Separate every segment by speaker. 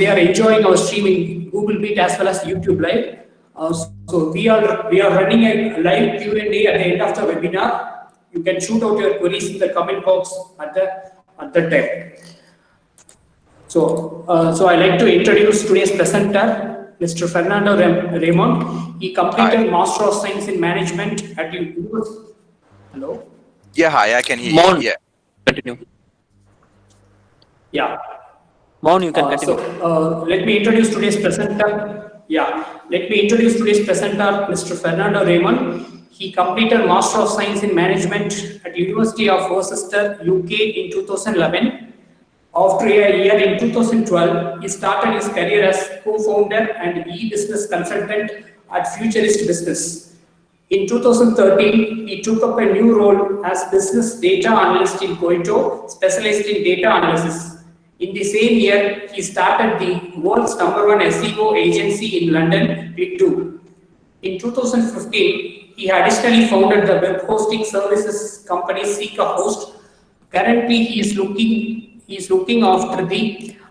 Speaker 1: they are enjoying our streaming Google Meet as well as YouTube Live. So we are running a live Q&A at the end of the webinar. You can shoot out your queries in the comment box at the time. So I like to introduce today's presenter, Mr. Fernando Raymond. He completed Master of Science in Management at University. Hello.
Speaker 2: Yeah, hi. I can hear you. Yeah.
Speaker 3: Continue.
Speaker 1: Yeah.
Speaker 3: Mon, you can continue.
Speaker 1: So let me introduce today's presenter. Yeah, let me introduce today's presenter, Mr. Fernando Raymond. He completed Master of Science in Management at University of Worcester, UK in 2011. After a year in 2012, he started his career as co-founder and e-business consultant at Futurist Business. In 2013, he took up a new role as business data analyst in Koito, specialized in data analysis. In the same year, he started the world's #1 SEO agency in London, Big2. In 2015, he additionally founded the web hosting services company Seeker Host. Currently, he is looking after the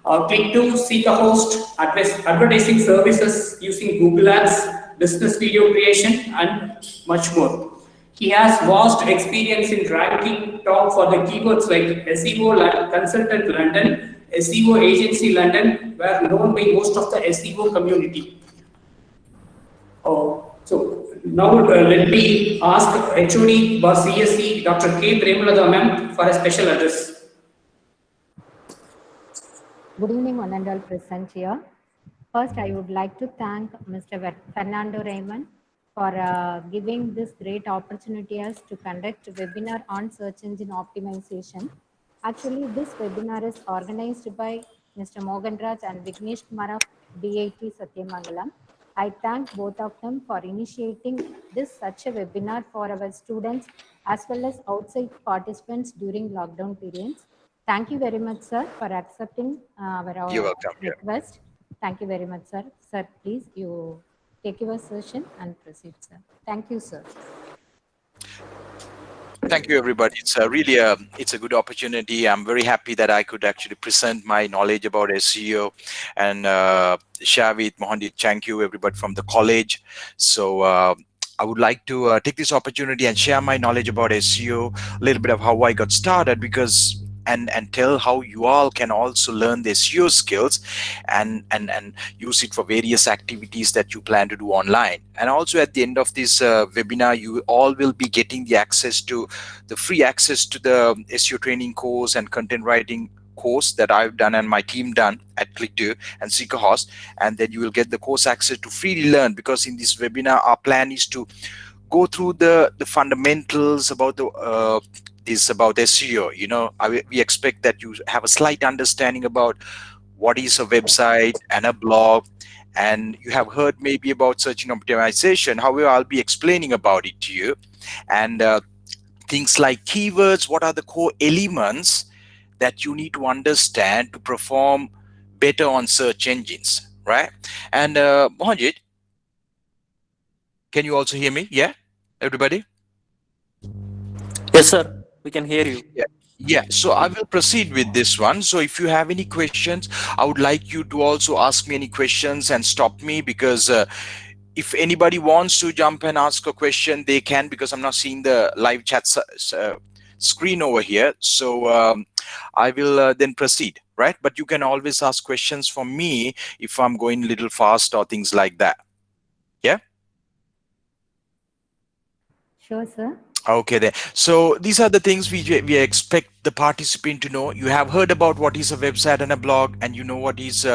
Speaker 1: Click2, Seeker Host, advertising services using Google Ads, business video creation, and much more. He has vast experience in ranking top for the keywords like SEO Consultant London, SEO Agency London, were known by most of the SEO community. So now let me ask HOD for CSE, Dr. K. Premalada ma'am, for a special address.
Speaker 4: Good evening, one and all present here. First, I would like to thank Mr. Fernando Raymond for giving this great opportunity us to conduct a webinar on search engine optimization. Actually, this webinar is organized by Mr. Moganraj and Vignesh Kumar of DIT Satyamangalam. I thank both of them for initiating such a webinar for our students as well as outside participants during lockdown periods. Thank you very much, sir, for accepting our request. Thank you very much, sir. Sir, please, you take your session and proceed, sir. Thank you, sir.
Speaker 2: Thank you, everybody. It's really it's a good opportunity. I'm very happy that I could actually present my knowledge about SEO and share with Mohandit. Thank you, everybody from the college. So I would like to take this opportunity and share my knowledge about SEO, a little bit of how I got started, because and tell how you all can also learn the SEO skills and use it for various activities that you plan to do online. And also at the end of this webinar, you all will be getting the free access to the SEO training course and content writing course that I've done and my team done at Click2 and Seeker Host. And then you will get the course access to freely learn, because in this webinar, our plan is to go through the fundamentals about the about SEO. You know, we expect that you have a slight understanding about what is a website and a blog, and you have heard maybe about search engine optimization. However, I'll be explaining about it to you, and things like keywords. What are the core elements that you need to understand to perform better on search engines, right? And Mohanjit, can you also hear me? Yeah, everybody?
Speaker 3: Yes, sir. We can hear you.
Speaker 2: Yeah, so I will proceed with this one. So if you have any questions, I would like you to also ask me any questions and stop me, because if anybody wants to jump and ask a question, they can, because I'm not seeing the live chat screen over here. So I will then proceed, right? But you can always ask questions from me if I'm going a little fast or things like that. Yeah?
Speaker 4: Sure, sir.
Speaker 2: Okay then. So these are the things we expect the participant to know. You have heard about what is a website and a blog, and you know what is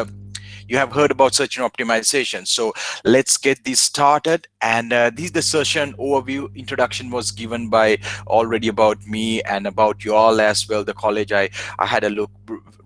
Speaker 2: you have heard about search and optimization. So let's get this started. And the session overview introduction was given by already about me and about you all as well, the college. I had a look.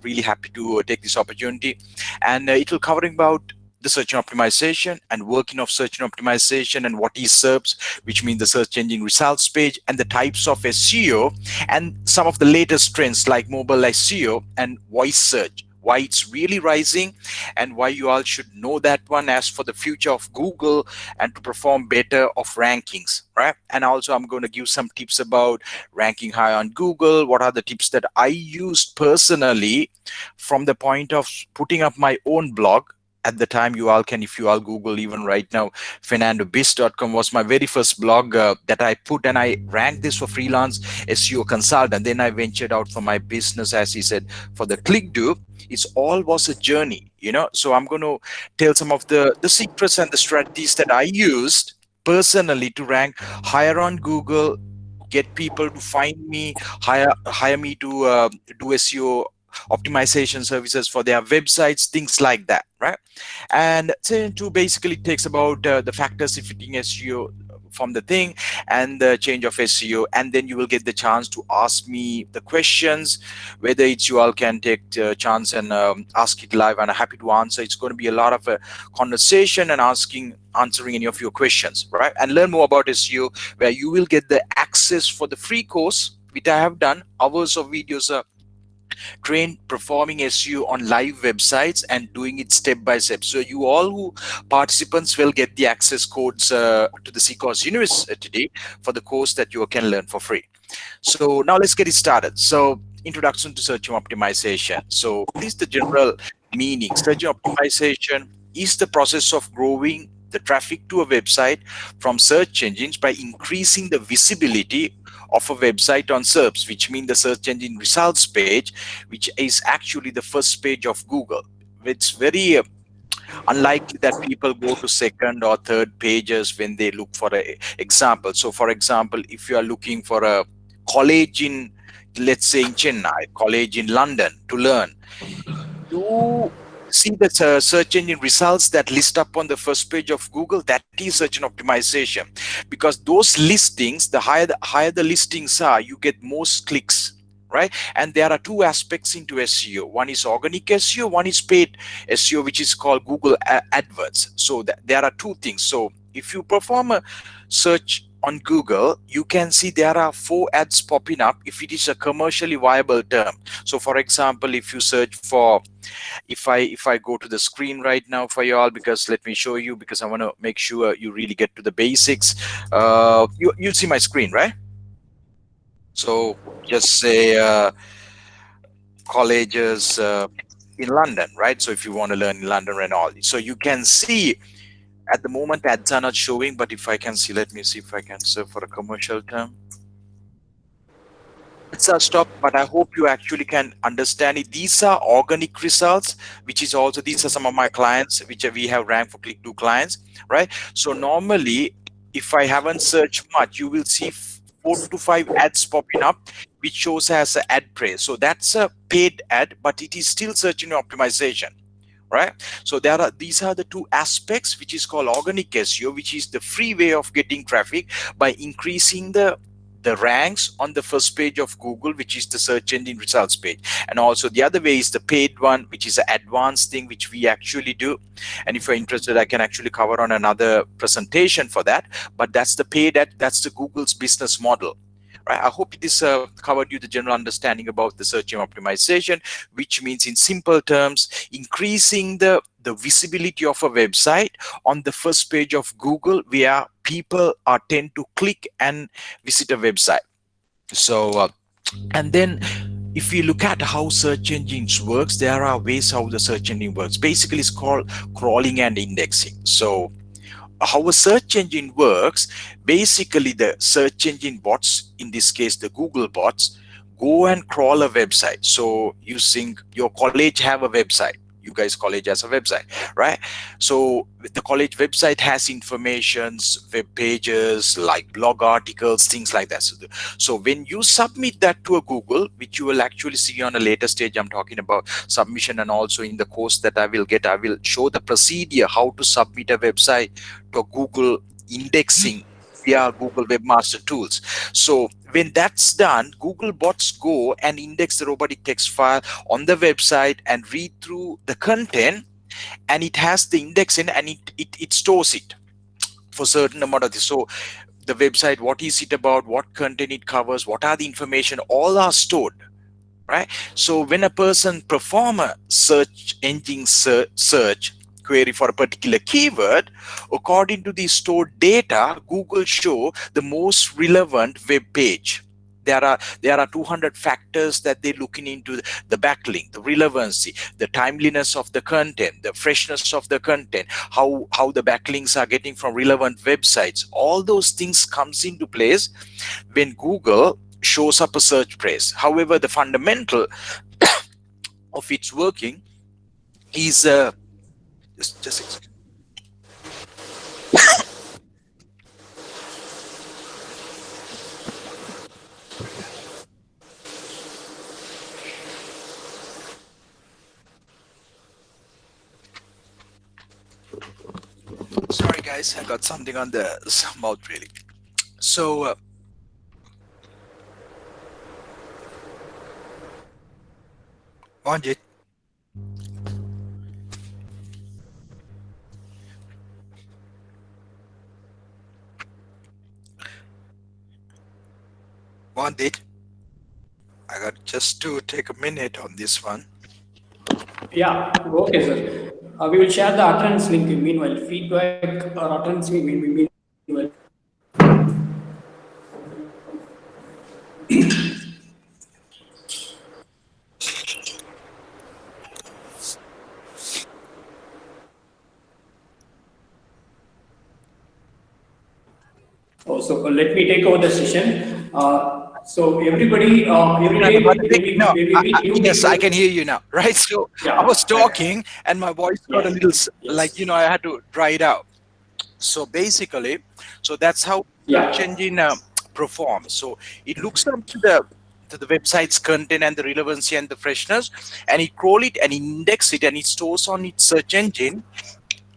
Speaker 2: Really happy to take this opportunity, and it will covering about the search and optimization and working of search and optimization, and what is SERPs, which means the search engine results page, and the types of SEO, and some of the latest trends like mobile SEO and voice search. why it's really rising, and why you all should know that one as for the future of Google and to perform better of rankings, right? And also I'm going to give some tips about ranking high on Google. What are the tips that I used personally from the point of putting up my own blog at the time. You all can, if you all Google even right now, fernandobiz.com was my very first blog that I put, and I ranked this for freelance SEO consultant. Then I ventured out for my business, as he said, for the click do. It's all was a journey, you know. So I'm going to tell some of the secrets and the strategies that I used personally to rank higher on Google, get people to find me, hire me to do SEO optimization services for their websites, things like that, right? And section 2 basically takes about the factors fitting SEO from the thing and the change of SEO, and then you will get the chance to ask me the questions, whether it's you all can take a chance and ask it live, and I'm happy to answer. It's going to be a lot of a conversation and answering any of your questions, right? And learn more about SEO, where you will get the access for the free course which I have done, hours of videos trained performing SEO on live websites and doing it step by step. So you all who participants will get the access codes to the CCOS University for the course that you can learn for free. So now let's get it started. So introduction to search engine optimization. So this is the general meaning. Search engine optimization is the process of growing the traffic to a website from search engines by increasing the visibility of a website on SERPs, which means the search engine results page, which is actually the first page of Google. It's very unlikely that people go to second or third pages when they look for an example. So for example, if you are looking for a college in, let's say in Chennai, college in London to learn, you see the search engine results that list up on the first page of Google. That is search engine optimization, because those listings, the higher the listings are, you get most clicks, right? And there are two aspects into SEO. One is organic SEO, one is paid SEO, which is called Google AdWords. So there are two things. So if you perform a search on Google, you can see there are 4 ads popping up if it is a commercially viable term. So for example, if you search for, if I go to the screen right now for you all, because let me show you, because I want to make sure you really get to the basics. You see my screen, right? So just say colleges in London, right? So if you want to learn in London and all, so you can see at the moment ads are not showing, but if I can see, let me see if I can search for a commercial term. It's a stop, but I hope you actually can understand it. These are organic results, which is also, these are some of my clients which we have ranked for click to clients, right? So normally, if I haven't searched much, you will see 4 to 5 ads popping up, which shows as an ad praise. So that's a paid ad, but it is still search engine optimization, right? So these are the two aspects, which is called organic SEO, which is the free way of getting traffic by increasing the ranks on the first page of Google, which is the search engine results page. And also the other way is the paid one, which is an advanced thing, which we actually do. And if you're interested, I can actually cover on another presentation for that. But that's the paid ad, that's the Google's business model. Right? I hope this covered you the general understanding about the search engine optimization, which means in simple terms, increasing the visibility of a website on the first page of Google, where people tend to click and visit a website. So and then if you look at how search engines works, there are ways how the search engine works. Basically, it's called crawling and indexing. So how a search engine works, basically the search engine bots, in this case the Google bots, go and crawl a website. So using your college have a website, you guys college has a website, right? So the college website has informations, web pages, like blog articles, things like that. So when you submit that to a Google, which you will actually see on a later stage, I'm talking about submission, and also in the course that I will show the procedure how to submit a website to Google indexing via Google Webmaster Tools. So when that's done, Google bots go and index the robotic text file on the website and read through the content, and it has the index in, and it stores it for certain amount of this. So the website, what is it about, what content it covers, what are the information, all are stored, right? So when a person perform a search engine search query for a particular keyword, according to the stored data, Google show the most relevant web page. There are 200 factors that they're looking into: the backlink, the relevancy, the timeliness of the content, the freshness of the content, how the backlinks are getting from relevant websites. All those things comes into place when Google shows up a search phrase. However, the fundamental of its working is just sorry guys, I got something on the mouth really. So Manjit, I got just to take a minute on this one.
Speaker 1: Yeah, okay, sir. We will share the utterance link meanwhile. Feedback or utterance link meanwhile. Oh, so let me take over the session. So everybody, every day,
Speaker 2: Yes, I can hear you now, right? So
Speaker 1: Yeah,
Speaker 2: I was talking and my voice got a little like,
Speaker 1: yes.
Speaker 2: I had to dry it out. So basically, so that's how search engine performs. So it looks up to the website's content and the relevancy and the freshness, and it crawl it and index it and it stores on its search engine,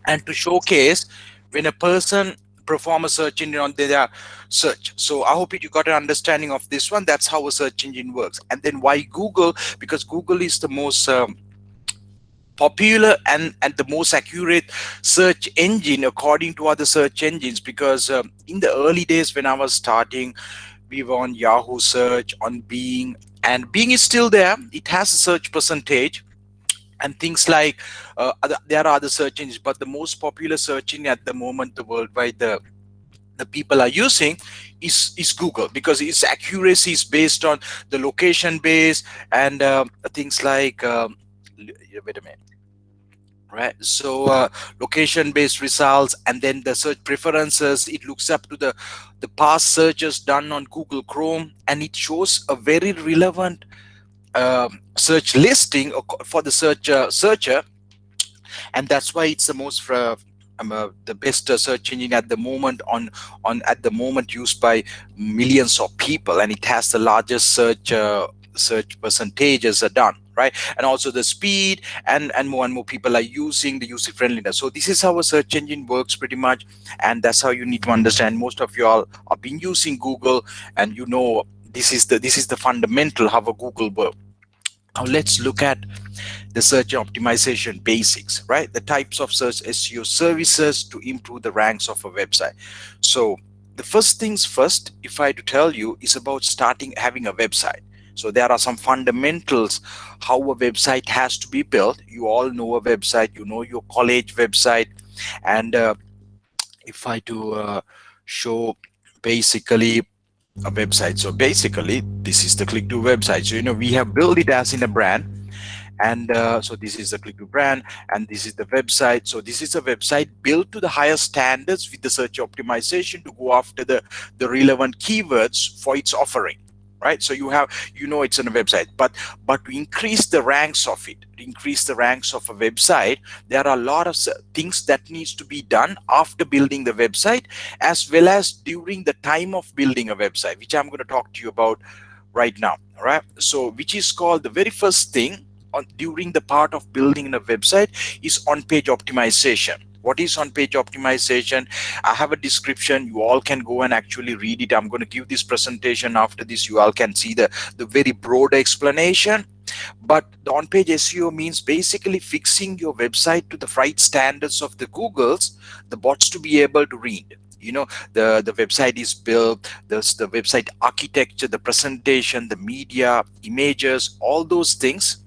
Speaker 2: and to showcase when a person perform a search engine on their search. So I hope you got an understanding of this one. That's how a search engine works. And then why Google? Because Google is the most popular and the most accurate search engine according to other search engines, because in the early days when I was starting, we were on Yahoo search, on Bing, and Bing is still there. It has a search percentage and things like there are other search engines, but the most popular search engine at the moment, the worldwide, the people are using is Google, because its accuracy is based on the location base and things like wait a minute, right? So location based results, and then the search preferences, it looks up to the past searches done on Google Chrome, and it shows a very relevant search listing for the searcher, and that's why it's the most the best search engine at the moment at the moment used by millions of people, and it has the largest search percentages are done, right? And also the speed, and more people are using the user friendliness. So this is how a search engine works pretty much, and that's how you need to understand. Most of you all have been using Google, and this is the fundamental how a Google works. Now let's look at the search optimization basics, right? The types of search SEO services to improve the ranks of a website. So the first things first, if I to tell you, is about having a website. So there are some fundamentals how a website has to be built. You all know a website, you know your college website, and if I to show basically a website. So basically this is the click to website. So we have built it as in a brand, and so this is the click to brand, and this is the website. So this is a website built to the higher standards with the search optimization to go after the relevant keywords for its offering, right? So it's on a website, but to increase the ranks of it, to increase the ranks of a website, there are a lot of things that needs to be done after building the website, as well as during the time of building a website, which I'm going to talk to you about right now. All right, so which is called the very first thing during the part of building a website is on-page optimization. What is on-page optimization? I have a description. You all can go and actually read it. I'm going to give this presentation after this. You all can see the very broad explanation. But the on-page SEO means basically fixing your website to the right standards of the Google's, the bots to be able to read. You know, the website is built, the website architecture, the presentation, the media, images, all those things.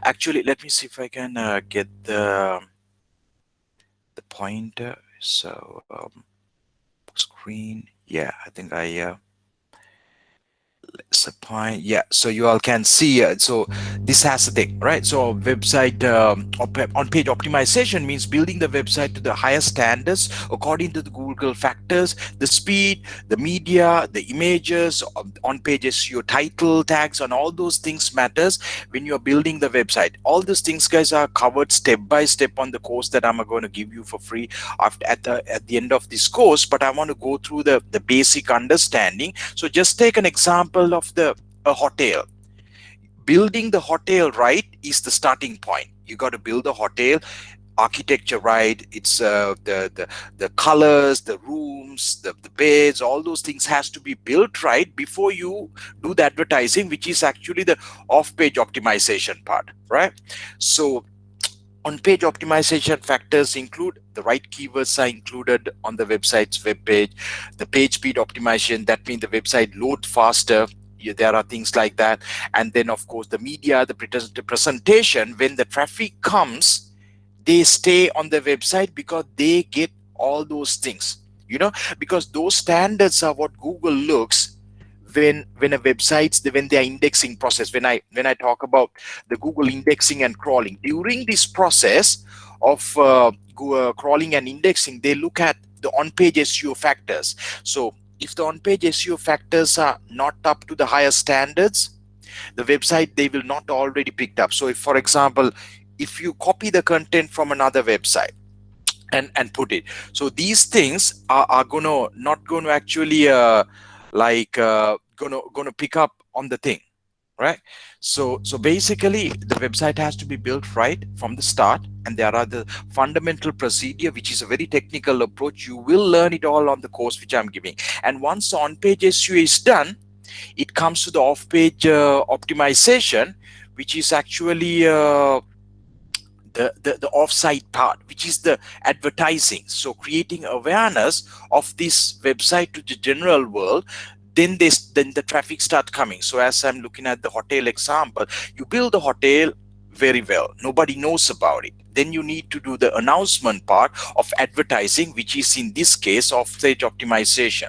Speaker 2: Actually, let me see if I can get the pointer. So screen, yeah, I think I supply, yeah, so you all can see, so this has the thing, right? So website on page optimization means building the website to the highest standards according to the Google factors, the speed, the media, the images, on page SEO, title tags, and all those things matters when you're building the website. All these things, guys, are covered step by step on the course that I'm going to give you for free after at the end of this course. But I want to go through the basic understanding. So just take an example of a hotel. Building the hotel right is the starting point. You got to build the hotel architecture right. It's the colors, the rooms, the beds, all those things has to be built right before you do the advertising, which is actually the off-page optimization part, right? So on-page optimization factors include the right keywords are included on the website's web page, the page speed optimization, that means the website load faster. Yeah, there are things like that. And then of course the media, the presentation, when the traffic comes, they stay on the website because they get all those things, you know, because those standards are what Google looks when a website's when they are indexing process. When I talk about the Google indexing and crawling, during this process of crawling and indexing, they look at the on-page SEO factors. So if the on-page SEO factors are not up to the higher standards, the website, they will not already picked up. So if, for example, if you copy the content from another website and put it, so these things are gonna not going to actually gonna pick up on the thing, right? So basically the website has to be built right from the start, and there are the fundamental procedure, which is a very technical approach. You will learn it all on the course which I'm giving. And once the on-page SEO is done, it comes to the off-page optimization, which is actually the off-site part, which is the advertising. So creating awareness of this website to the general world, then the traffic start coming. So as I'm looking at the hotel example, you build the hotel very well, nobody knows about it, then you need to do the announcement part of advertising, which is in this case off-page optimization.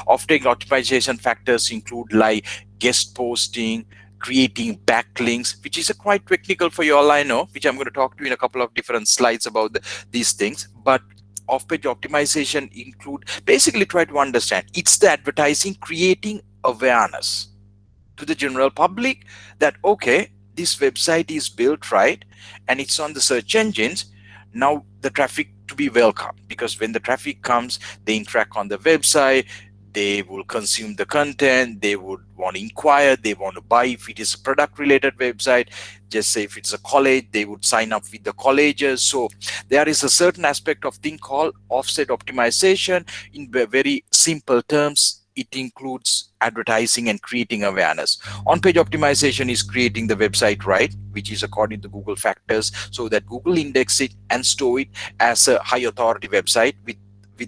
Speaker 2: Off-page optimization factors include like guest posting, creating backlinks, which is a quite technical for you all, I know, which I'm going to talk to you in a couple of different slides about these things. But off-page optimization include, basically try to understand, it's the advertising creating awareness to the general public that, okay, this website is built right and it's on the search engines. Now the traffic to be welcome, because when the traffic comes, they interact on the website, they will consume the content, they would want to inquire, they want to buy. If it is a product related website, just say if it's a college, they would sign up with the colleges. So there is a certain aspect of thing called offset optimization. In very simple terms, it includes advertising and creating awareness. On-page optimization is creating the website right, which is according to Google factors, so that Google index it and store it as a high authority website with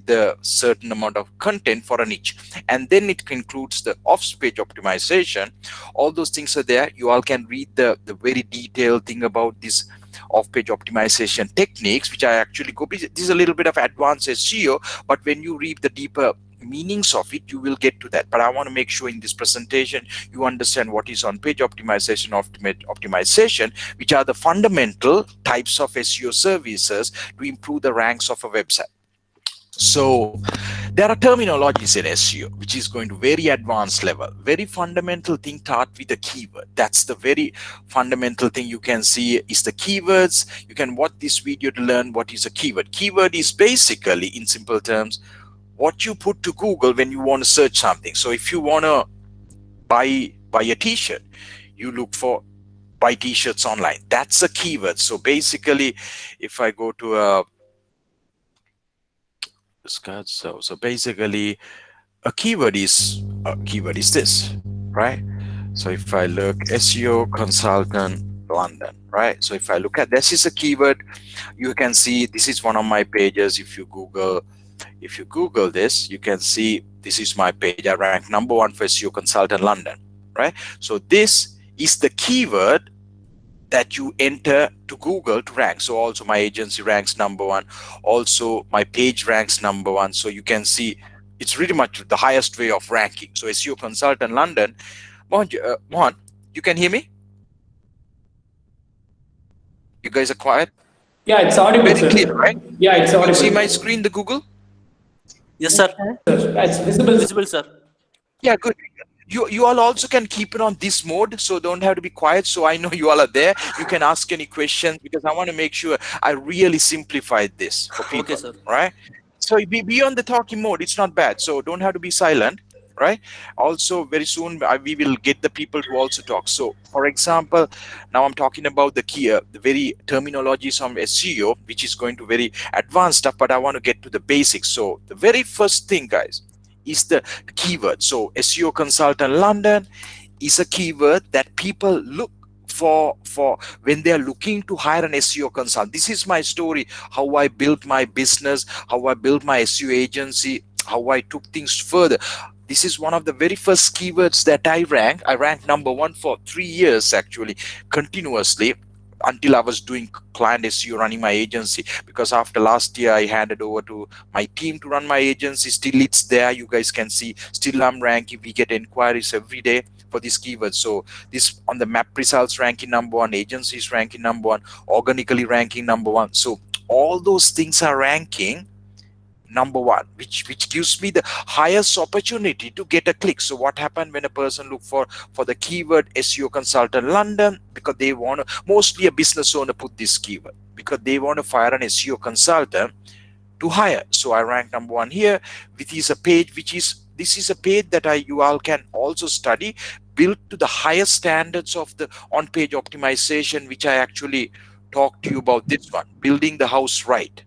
Speaker 2: the certain amount of content for a niche. And then it concludes the off-page optimization. All those things are there. You all can read the very detailed thing about this off-page optimization techniques, which I actually go. This is a little bit of advanced SEO, but when you read the deeper meanings of it, you will get to that. But I want to make sure in this presentation you understand what is on-page optimization, optimization, which are the fundamental types of SEO services to improve the ranks of a website. So there are terminologies in SEO, which is going to very advanced level, very fundamental thing taught with a keyword. That's the very fundamental thing you can see is the keywords. You can watch this video to learn what is a keyword. Keyword is basically, in simple terms, what you put to Google when you want to search something. So if you want to buy a t-shirt, you look for buy t-shirts online. That's a keyword. So basically, if I go to so basically a keyword is this, right? So if I look SEO consultant London, right? So if I look at this is a keyword, you can see this is one of my pages. If you Google If you Google this, you can see this is my page. I rank #1 for SEO consultant London, right? So this is the keyword that you enter to Google to rank. So also my agency ranks #1. Also my page ranks #1. So you can see it's really much the highest way of ranking. So SEO consultant London. Mohan, you can hear me? You guys are quiet?
Speaker 1: Yeah, it's audible,
Speaker 2: Very
Speaker 1: sir.
Speaker 2: clear, right?
Speaker 1: Yeah, it's
Speaker 2: You
Speaker 1: audible.
Speaker 2: see my screen, the Google?
Speaker 3: Yes, sir.
Speaker 1: Sir, it's visible.
Speaker 3: Visible, sir.
Speaker 2: Yeah, good. You all also can keep it on this mode, so don't have to be quiet. So I know you all are there. You can ask any questions because I want to make sure I really simplified this for people.
Speaker 3: Okay, sir.
Speaker 2: Right? So be on the talking mode. It's not bad. So don't have to be silent. Right? Also, very soon we will get the people to also talk. So, for example, now I'm talking about the very terminologies from SEO, which is going to very advanced stuff. But I want to get to the basics. So the very first thing, guys, is the keyword. So SEO consultant London is a keyword that people look for when they are looking to hire an SEO consultant. This is my story, how I built my business, how I built my SEO agency, how I took things further. This is one of the very first keywords that I ranked. I ranked #1 for 3 years actually, continuously, until I was doing client SEO, running my agency. Because after last year I handed over to my team to run my agency. Still it's there, you guys can see, still I'm ranking. We get inquiries every day for this keyword. So this on the map results ranking #1, agencies ranking #1, organically ranking #1. So all those things are ranking #1, which gives me the highest opportunity to get a click. So what happened when a person look for the keyword SEO consultant London? Because they want to, mostly a business owner put this keyword because they want to fire an SEO consultant to hire. So I rank #1 here. This is a page this is a page that you all can also study, built to the highest standards of the on-page optimization, which I actually talked to you about. This one, building the house right,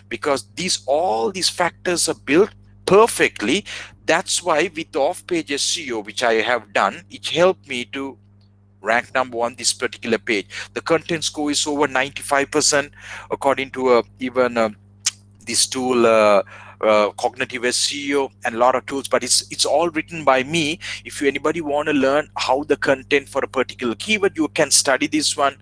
Speaker 2: because all these factors are built perfectly. That's why with off-page SEO, which I have done, it helped me to rank #1 this particular page. The content score is over 95% according to even this tool, cognitive SEO, and a lot of tools, but it's all written by me. If anybody want to learn how the content for a particular keyword, you can study this one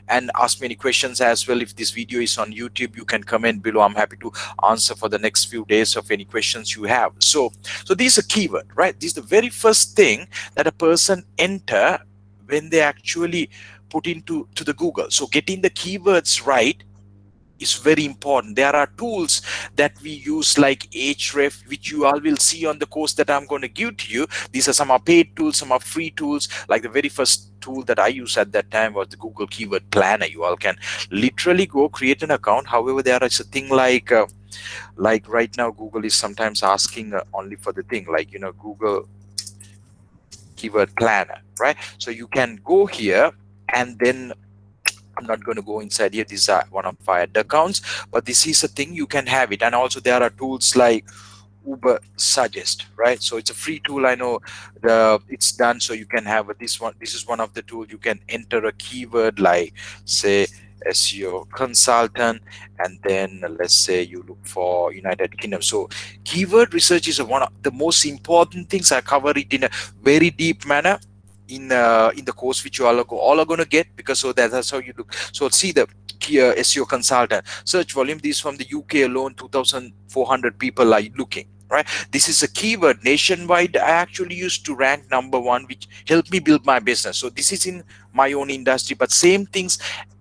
Speaker 2: and ask me any questions as well. If this video is on YouTube, you can comment below. I'm happy to answer for the next few days of any questions you have. So this is a keyword, right? This is the very first thing that a person enter when they actually put into the Google. So getting the keywords right is very important. There are tools that we use like Href, which you all will see on the course that I'm going to give to you. These are some are paid tools, some are free tools. Like the very first tool that I used at that time was the Google Keyword Planner. You all can literally go create an account. However, there is a thing like right now Google is sometimes asking only for the thing like, Google Keyword Planner, right? So you can go here and then I'm not going to go inside here. These are one of our accounts, but this is a thing you can have it. And also there are tools like Uber Suggest, right? So it's a free tool. I know it's done, so you can have this one. This is one of the tools. You can enter a keyword like say SEO consultant, and then let's say you look for United Kingdom. So keyword research is one of the most important things. I cover it in a very deep manner in the course, which you all are going to get, because so that's how you look. So see the SEO consultant search volume. These from the UK alone, 2,400 people are looking, right? This is a keyword nationwide. I actually used to rank #1, which helped me build my business. So this is in my own industry, but same things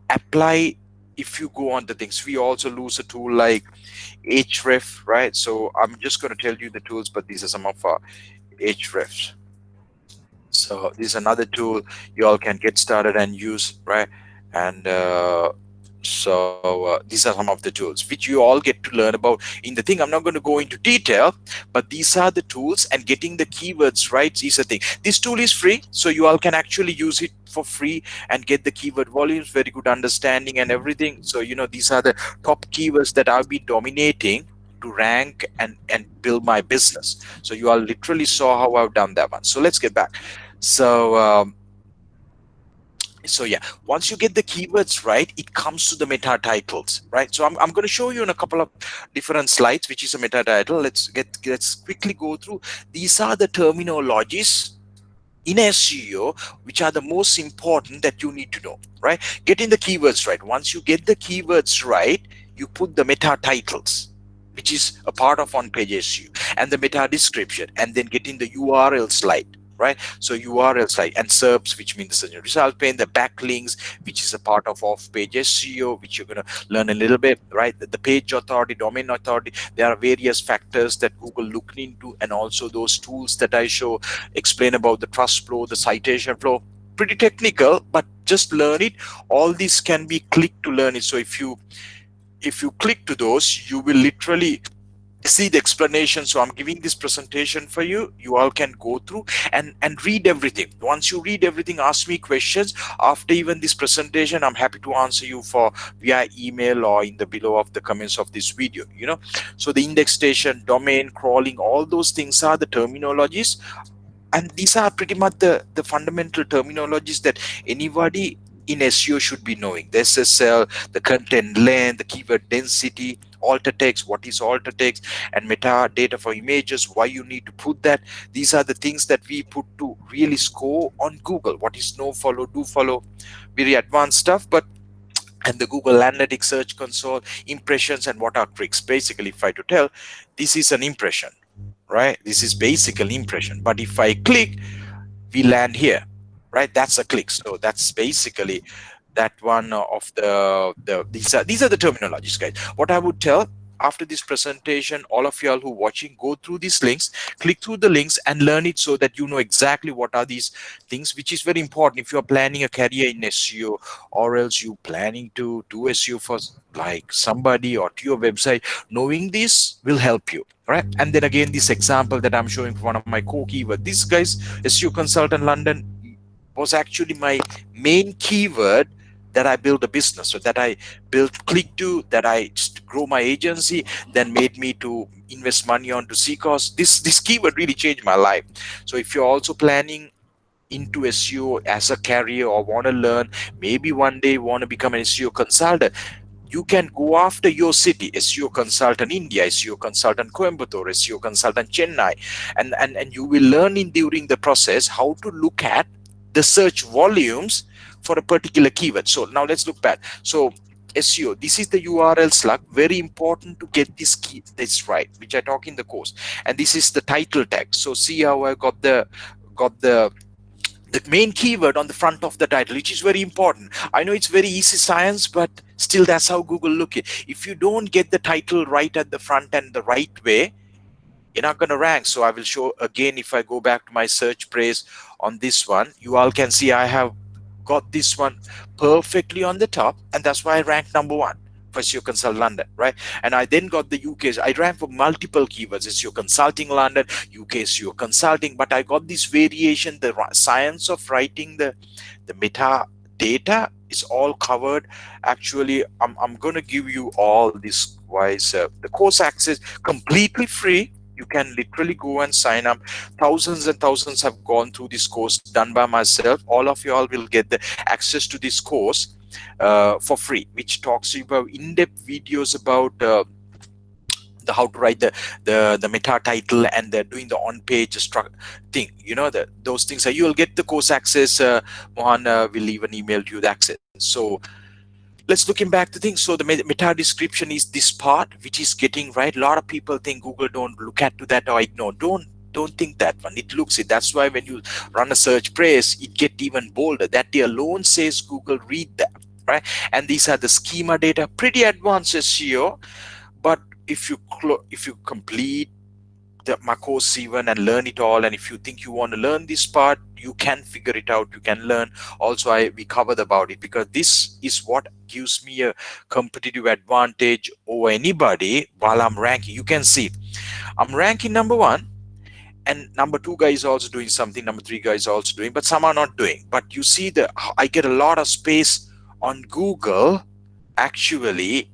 Speaker 2: apply if you go on the things. We also use a tool like Href, right? So I'm just going to tell you the tools, but these are some of our Hrefs. So this is another tool you all can get started and use, right? And these are some of the tools which you all get to learn about in the thing. I'm not going to go into detail, but these are the tools, and getting the keywords right is a thing. This tool is free, so you all can actually use it for free and get the keyword volumes, very good understanding and everything. So these are the top keywords that I'll be dominating to rank and build my business. So you all literally saw how I've done that one. So let's get back. So So yeah, once you get the keywords right, it comes to the meta titles, right? So I'm going to show you in a couple of different slides which is a meta title. Let's quickly go through. These are the terminologies in SEO which are the most important that you need to know, right? Getting the keywords right. Once you get the keywords right, you put the meta titles, which is a part of on-page SEO, and the meta description, and then getting the URL slide, right? So URL slide and SERPs, which means the search result pane, the backlinks, which is a part of off-page SEO, which you're going to learn a little bit, right? The page authority, domain authority, there are various factors that Google looked into, and also those tools that I show explain about the trust flow, the citation flow. Pretty technical, but just learn it. All these can be clicked to learn it. So if you click to those, you will literally see the explanation. So I'm giving this presentation for you. You all can go through and read everything. Once you read everything, ask me questions after even this presentation. I'm happy to answer you for via email or in the below of the comments of this video, you know. So the indexation, domain crawling, all those things are the terminologies, and these are pretty much the fundamental terminologies that anybody in SEO should be knowing. The SSL, the content length, the keyword density, alter text, what is alter text, and metadata for images, why you need to put that. These are the things that we put to really score on Google. What is no follow, do follow, very advanced stuff. But and the Google Analytics Search Console, impressions, and what are clicks. Basically, if I to tell, this is an impression, right? This is basically impression. But if I click, we land here, right? That's a click. So that's basically that one of these are the terminologies, guys. What I would tell, after this presentation, all of y'all who watching, go through these links, click through the links and learn it, so that you know exactly what are these things, which is very important if you're planning a career in SEO, or else you planning to do SEO for like somebody or to your website. Knowing this will help you, right? And then again, this example that I'm showing for one of my core keyword, this guy's SEO consultant London was actually my main keyword that I built a business, so that I built click to, that I grow my agency, then made me to invest money onto CCOS. This keyword really changed my life. So if you're also planning into SEO as a career, or want to learn, maybe one day want to become an SEO consultant, you can go after your city, SEO consultant India, SEO consultant Coimbatore, SEO consultant Chennai, and you will learn in during the process how to look at the search volumes for a particular keyword. So now let's look back. So SEO, this is the URL slug. Very important to get this right, which I talk in the course. And this is the title tag. So see how I got the main keyword on the front of the title, which is very important. I know it's very easy science, but still that's how Google look it. If you don't get the title right at the front and the right way, you're not going to rank. So I will show again. If I go back to my search praise on this one, you all can see I have got this one perfectly on the top, and that's why I ranked #1 for SEO Consult London, right? And I then got the UK. I ran for multiple keywords: SEO Consulting London, UK SEO Consulting. But I got this variation. The science of writing the meta data is all covered. Actually, I'm going to give you all this wise the course access completely free. You can literally go and sign up. Thousands and thousands have gone through this course done by myself. All of you all will get the access to this course for free, which talks about in-depth videos about the how to write the meta title, and doing the on-page thing. You know, those things. You will get the course access. Mohan will even email you the access. So let's looking back to things. So the meta description is this part which is getting right. A lot of people think Google don't look at to that or ignore. Don't think that one. It looks it. That's why when you run a search praise, it get even bolder. That alone says Google read that, right? And these are the schema data, pretty advanced SEO. But if you complete my course even and learn it all, and if you think you want to learn this part, you can figure it out, you can learn. Also we covered about it, because this is what gives me a competitive advantage over anybody while I'm ranking. You can see I'm ranking #1, and #2 guy is also doing something, #3 guy is also doing, but some are not doing. But you see I get a lot of space on Google actually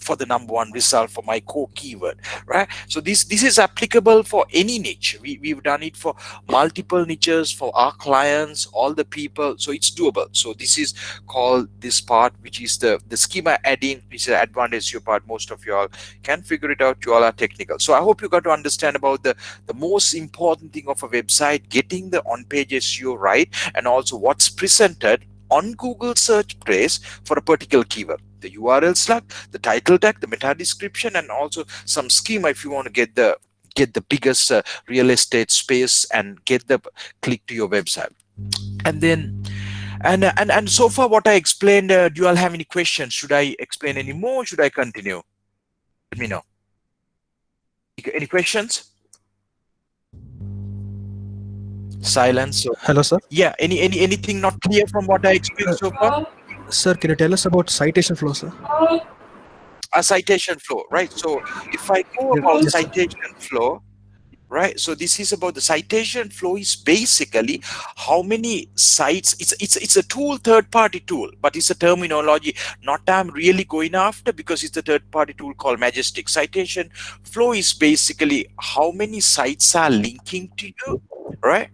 Speaker 2: for the #1 result for my core keyword, right? So this is applicable for any niche. We've done it for multiple niches for our clients, all the people, so it's doable. So this is called this part, which is the schema adding, which is the advanced SEO part. Most of you all can figure it out. You all are technical, so I hope you got to understand about the most important thing of a website, getting the on-page SEO right, and also what's presented on Google search place for a particular keyword, the URL slug, the title tag, the meta description, and also some schema if you want to get the biggest real estate space and get the click to your website. And then and so far what I explained, do you all have any questions? Should I explain any more? Should I continue? Let me know. Any questions? Silence. So,
Speaker 5: Hello, sir.
Speaker 2: yeah, anything not clear from what I explained so far?
Speaker 5: Sir, can you tell us about citation flow, sir?
Speaker 2: A citation flow, right? So if I go about
Speaker 5: Yes, sir.
Speaker 2: citation flow, right? So this is about the citation flow is basically how many sites. It's a tool, third-party tool, but it's a terminology not I'm really going after, because it's a third-party tool called Majestic. Citation flow is basically how many sites are linking to you, right?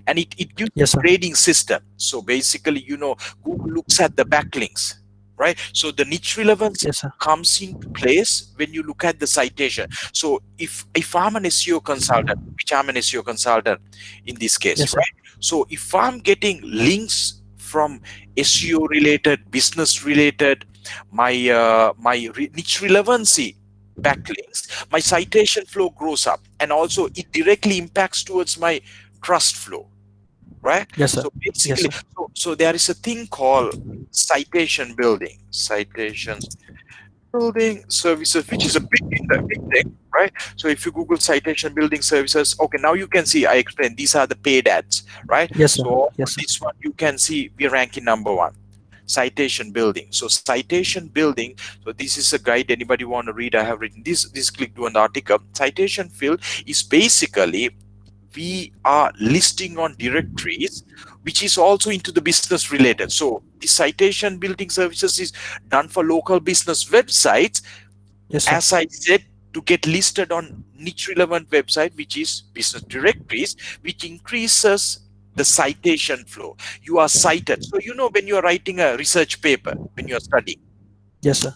Speaker 2: And it gives
Speaker 5: Yes,
Speaker 2: a
Speaker 5: sir.
Speaker 2: grading system. So basically, Google looks at the backlinks, right? So the niche relevance
Speaker 5: Yes, sir.
Speaker 2: comes into place when you look at the citation. So if I'm an SEO consultant, which I'm an SEO consultant in this case,
Speaker 5: Yes, sir.
Speaker 2: right? So if I'm getting links from SEO related, business related, my niche relevancy backlinks, my citation flow grows up, and also it directly impacts towards my trust flow, right?
Speaker 5: Yes, sir.
Speaker 2: So
Speaker 5: Yes,
Speaker 2: basically,
Speaker 5: sir.
Speaker 2: so there is a thing called citation building services, which is a big thing, right? So if you Google citation building services, okay, now you can see I explained these are the paid ads, right?
Speaker 5: Yes, sir.
Speaker 2: So
Speaker 5: Yes, sir.
Speaker 2: this one you can see we're ranking #1. Citation building. So citation building, so this is a guide, anybody want to read, I have written this, click to an article. Citation fill is basically we are listing on directories which is also into the business related. So the citation building services is done for local business websites,
Speaker 5: Yes, sir.
Speaker 2: as I said, to get listed on niche relevant website, which is business directories, which increases the citation flow. You are cited. So when you are writing a research paper, when you are studying,
Speaker 5: Yes, sir.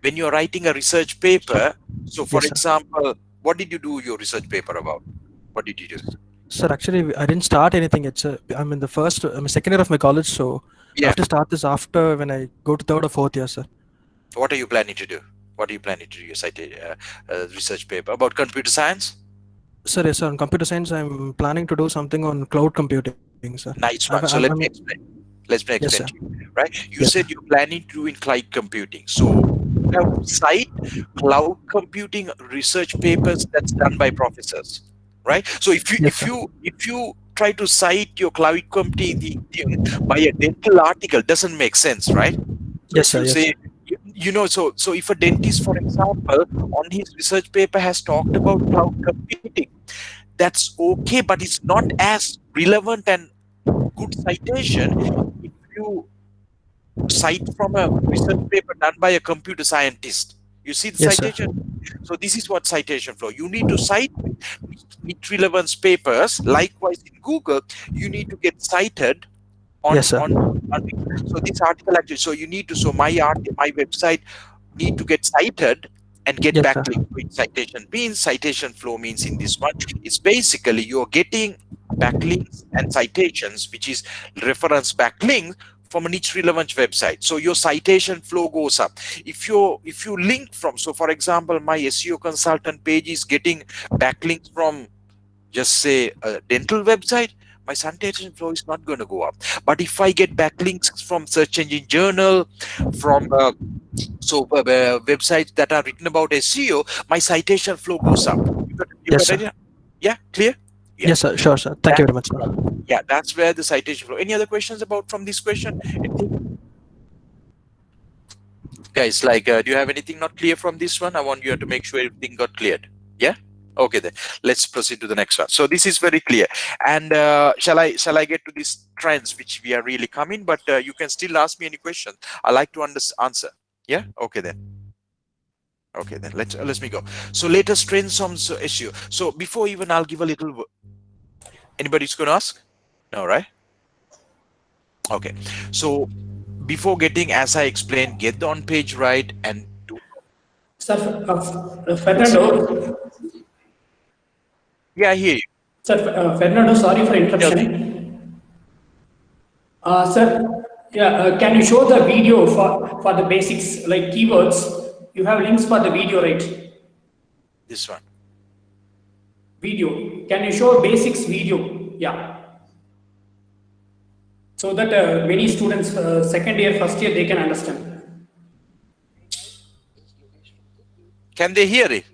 Speaker 2: when you're writing a research paper, so for
Speaker 5: Yes, sir.
Speaker 2: example, what did you do your research paper about? What did you do?
Speaker 5: Sir, actually, I didn't start anything. I'm in I'm a second year of my college, so I
Speaker 2: Yeah.
Speaker 5: have to start this after when I go to third or fourth year, sir.
Speaker 2: What are you planning to do? What are you planning to do? Your research paper about computer science?
Speaker 5: Sir, yes, sir. On computer science, I'm planning to do something on cloud computing, sir.
Speaker 2: Nice one. So let me explain. Let me
Speaker 5: Yes,
Speaker 2: explain
Speaker 5: sir.
Speaker 2: to you. Right? You
Speaker 5: Yes,
Speaker 2: said
Speaker 5: sir.
Speaker 2: you're planning to do in cloud computing. So you have to cite cloud computing research papers that's done by professors. Right? So if
Speaker 5: Yes, sir.
Speaker 2: you try to cite your cloud computing thing by a dental article, doesn't make sense, right? So
Speaker 5: Yes,
Speaker 2: if
Speaker 5: sir.
Speaker 2: you
Speaker 5: Yes,
Speaker 2: say,
Speaker 5: sir.
Speaker 2: so if a dentist, for example, on his research paper has talked about cloud computing, that's okay, but it's not as relevant and good citation if you cite from a research paper done by a computer scientist. You see the
Speaker 5: Yes, sir.
Speaker 2: citation? So this is what citation flow. You need to cite niche relevance papers. Likewise in Google, you need to get cited on
Speaker 5: Yes, sir.
Speaker 2: so this article actually, so you need to, so my website need to get cited and get
Speaker 5: Yes, sir.
Speaker 2: backlink. Citation means, citation flow means in this one, it's basically you're getting backlinks and citations, which is reference backlinks from a niche relevant website. So your citation flow goes up. If you link from, so for example, my SEO consultant page is getting backlinks from just say a dental website, my citation flow is not going to go up. But if I get backlinks from search engine journal, from websites that are written about SEO, my citation flow goes up. You
Speaker 5: Yes,
Speaker 2: got
Speaker 5: sir.
Speaker 2: idea? Yeah, clear? Yeah.
Speaker 5: Yes, sir. Sure, sir. Thank you very much, sir.
Speaker 2: Yeah, that's where the citation flow. Any other questions about from this question? Guys, like, do you have anything not clear from this one? I want you to make sure everything got cleared. Yeah. Okay, then let's proceed to the next one. So this is very clear. And shall I get to these trends which we are really coming? But you can still ask me any questions. I like to answer. Yeah. Okay then. Okay, then let me go. So latest trends on SEO. So before even I'll give a little. Anybody's going to ask? No, right? Okay. So before getting, as I explained, get the on page right and do.
Speaker 1: Sir, Fernando,
Speaker 2: Yeah, I hear you.
Speaker 1: sir, Fernando, sorry for
Speaker 2: Tell me.
Speaker 1: interruption. Sir, yeah, can you show the video for the basics like keywords? You have links for the video, right?
Speaker 2: This one.
Speaker 1: Video. Can you show basics video? Yeah. So that many students, second year, first year, they can understand.
Speaker 2: Can they hear it?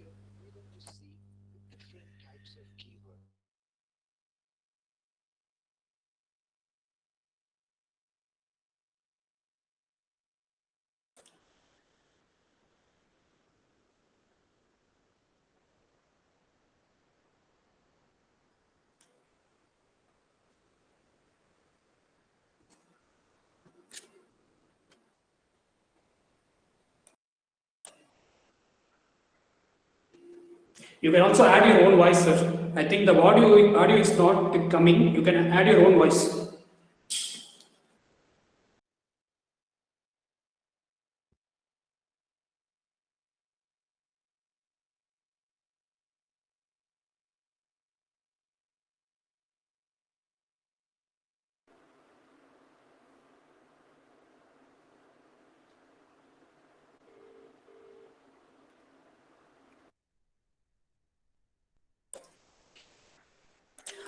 Speaker 1: You can also add your own voice, sir. I think the audio is not coming. You can add your own voice.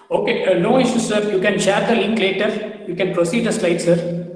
Speaker 1: Okay, no issue, sir. You can share the link later. You can proceed the slide, sir.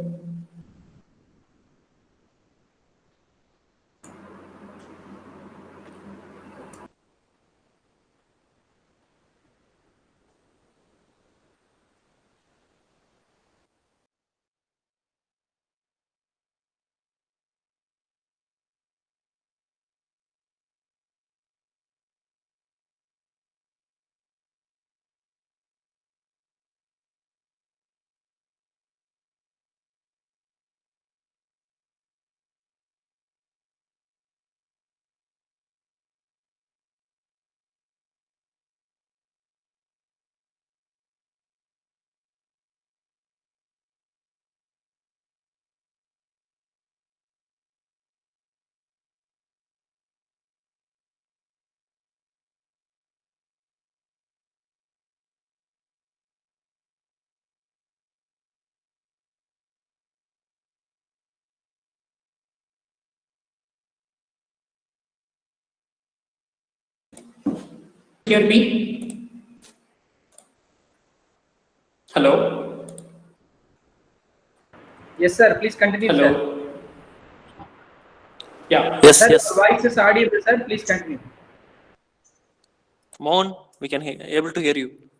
Speaker 1: Hear me? Hello?
Speaker 6: Yes, sir. Please continue,
Speaker 1: Hello?
Speaker 6: sir.
Speaker 1: Yeah.
Speaker 3: Yes,
Speaker 6: Sir,
Speaker 3: yes.
Speaker 6: your voice is audible, sir. Please continue.
Speaker 3: Mohan, we can able to hear you.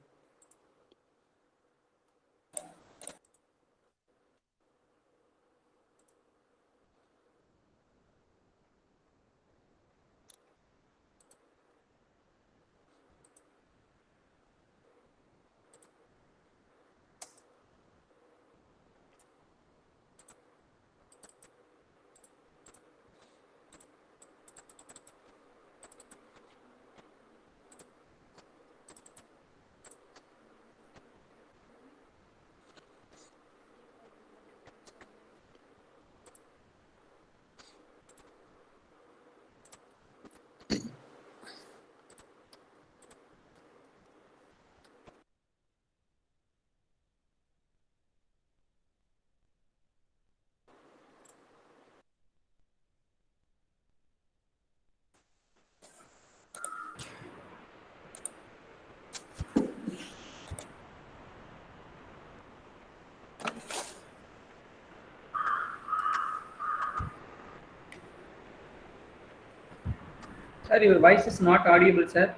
Speaker 6: Sir, your voice is not audible, sir.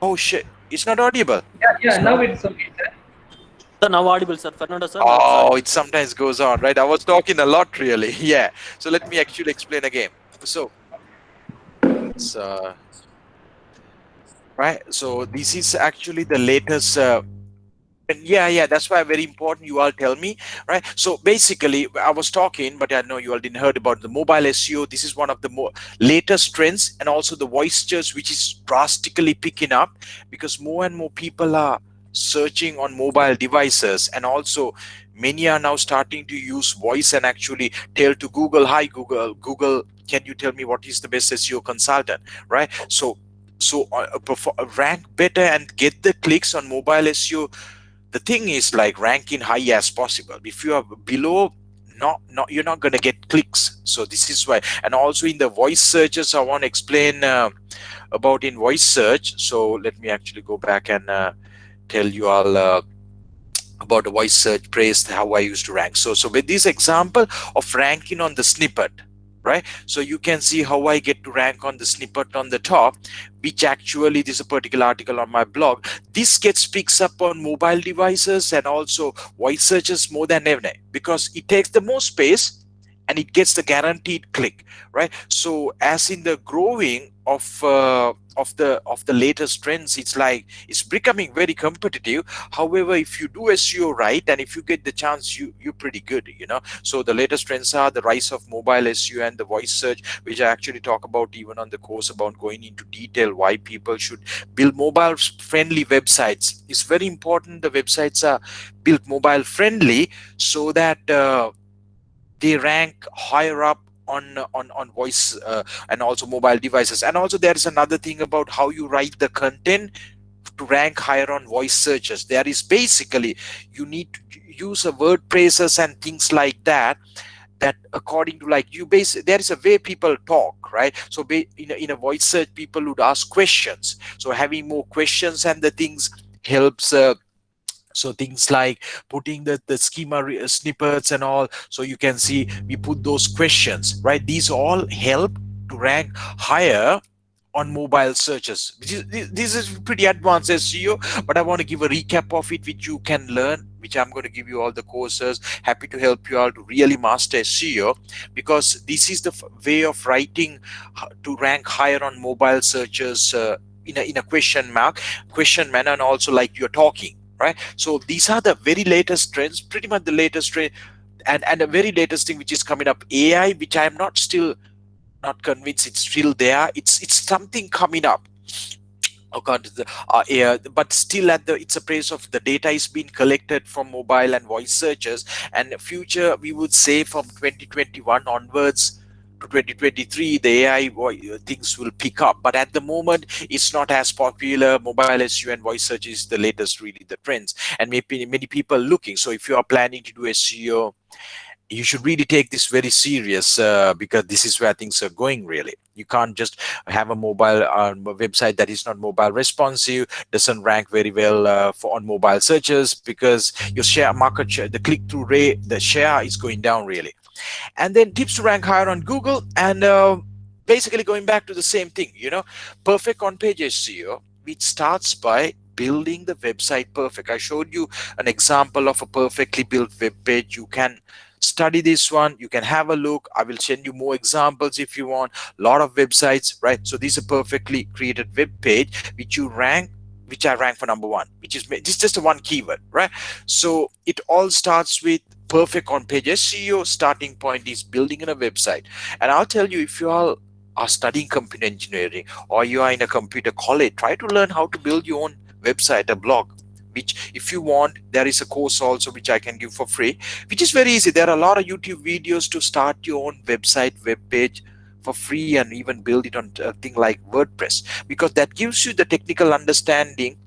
Speaker 2: Oh shit! It's not audible.
Speaker 6: Yeah, now it's okay, sir.
Speaker 3: Sir, now audible, sir. Fernando, sir. Now it's
Speaker 2: Oh,
Speaker 3: audible.
Speaker 2: it sometimes goes on, right? I was talking a lot, really. Yeah. So let me actually explain again. So, it's, right. So this is actually the latest Yeah, that's why very important you all tell me, right? So basically I was talking, but I know you all didn't heard about the mobile SEO. This is one of the more latest trends, and also the voice search, which is drastically picking up because more and more people are searching on mobile devices, and also many are now starting to use voice and actually tell to Google, hi Google, can you tell me what is the best SEO consultant, right? So rank better and get the clicks on mobile SEO. The thing is, like, ranking high as possible. If you are below, not you're not going to get clicks. So this is why. And also in the voice searches, I want to explain about in voice search. So let me actually go back and tell you all about the voice search praise, how I used to rank. So with this example of ranking on the snippet, right? So you can see how I get to rank on the snippet on the top, which actually, this is a particular article on my blog. This picks up on mobile devices and also voice searches more than ever, because it takes the most space and it gets the guaranteed click, right? So as in the growing of the latest trends, it's becoming very competitive. However, if you do SEO right, and if you get the chance, you're pretty good, you know. So the latest trends are the rise of mobile SEO and the voice search, which I actually talk about even on the course, about going into detail why people should build mobile friendly websites. It's very important the websites are built mobile friendly, so that they rank higher up on voice and also mobile devices. And also there is another thing about how you write the content to rank higher on voice searches. There is basically, you need to use a word phrases and things like that, that according to, like, there is a way people talk, right? So in a voice search, people would ask questions. So having more questions and the things helps. So things like putting the schema snippets and all, so you can see we put those questions, right? These all help to rank higher on mobile searches. This is pretty advanced SEO, but I want to give a recap of it, which you can learn, which I'm going to give you all the courses. Happy to help you all to really master SEO, because this is the way of writing to rank higher on mobile searches in a question manner, and also like you're talking, right? So these are the very latest trends, pretty much the latest trend. And the very latest thing which is coming up, AI, which I am not convinced it's still there. It's something coming up. But still it's a place of the data is being collected from mobile and voice searches, and future, we would say from 2021 onwards to 2023, the AI things will pick up. But at the moment, it's not as popular. Mobile SEO and voice search is the latest, really, the trends, and maybe many people looking. So if you are planning to do SEO, you should really take this very serious, because this is where things are going, really. You can't just have a mobile website that is not mobile responsive, doesn't rank very well on mobile searches, because your market share, the click-through rate, the share is going down, really. And then tips to rank higher on Google, and basically going back to the same thing, perfect on-page SEO, which starts by building the website perfect. I showed you an example of a perfectly built web page. You can study this one, you can have a look. I will send you more examples if you want. A lot of websites, right? So this is a perfectly created web page which I rank for number one, which is just a one keyword, right? So it all starts with perfect on-page SEO. Starting point is building in a website. And I'll tell you, if you all are studying computer engineering, or you are in a computer college, try to learn how to build your own website, a blog, which, if you want, there is a course also which I can give for free, which is very easy. There are a lot of YouTube videos to start your own website, web page for free, and even build it on a thing like WordPress, because that gives you the technical understanding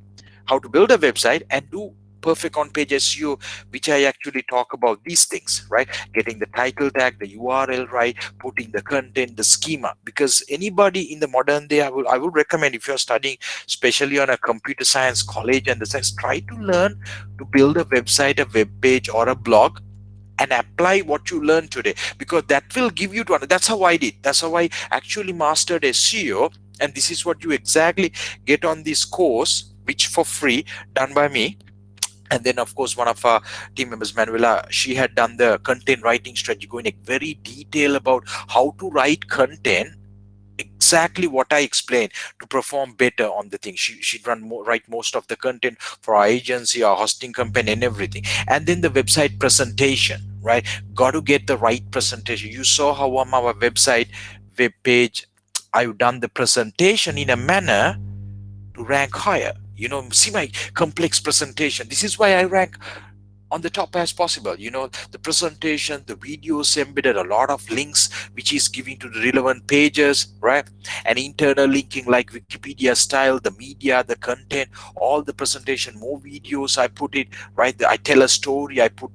Speaker 2: how to build a website and do perfect on-page SEO, which I actually talk about these things, right? Getting the title tag, the URL right, putting the content, the schema. Because anybody in the modern day, I would recommend, if you're studying, especially on a computer science college and the science, try to learn to build a website, a web page, or a blog, and apply what you learned today, because that will give you to. That's how I did. That's how I actually mastered SEO, and this is what you exactly get on this course, which for free, done by me. And then, of course, one of our team members, Manuela, she had done the content writing strategy, going in very detail about how to write content exactly what I explained to perform better on the thing. She'd write most of the content for our agency, our hosting company, and everything. And then the website presentation, right? Got to get the right presentation. You saw how on our website web page I've done the presentation in a manner to rank higher. You know, see my complex presentation. This is why I rank on the top as possible. You know, the presentation, the videos embedded, a lot of links which is giving to the relevant pages, right? And internal linking like Wikipedia style, the media, the content, all the presentation, more videos I put it, right? I tell a story, I put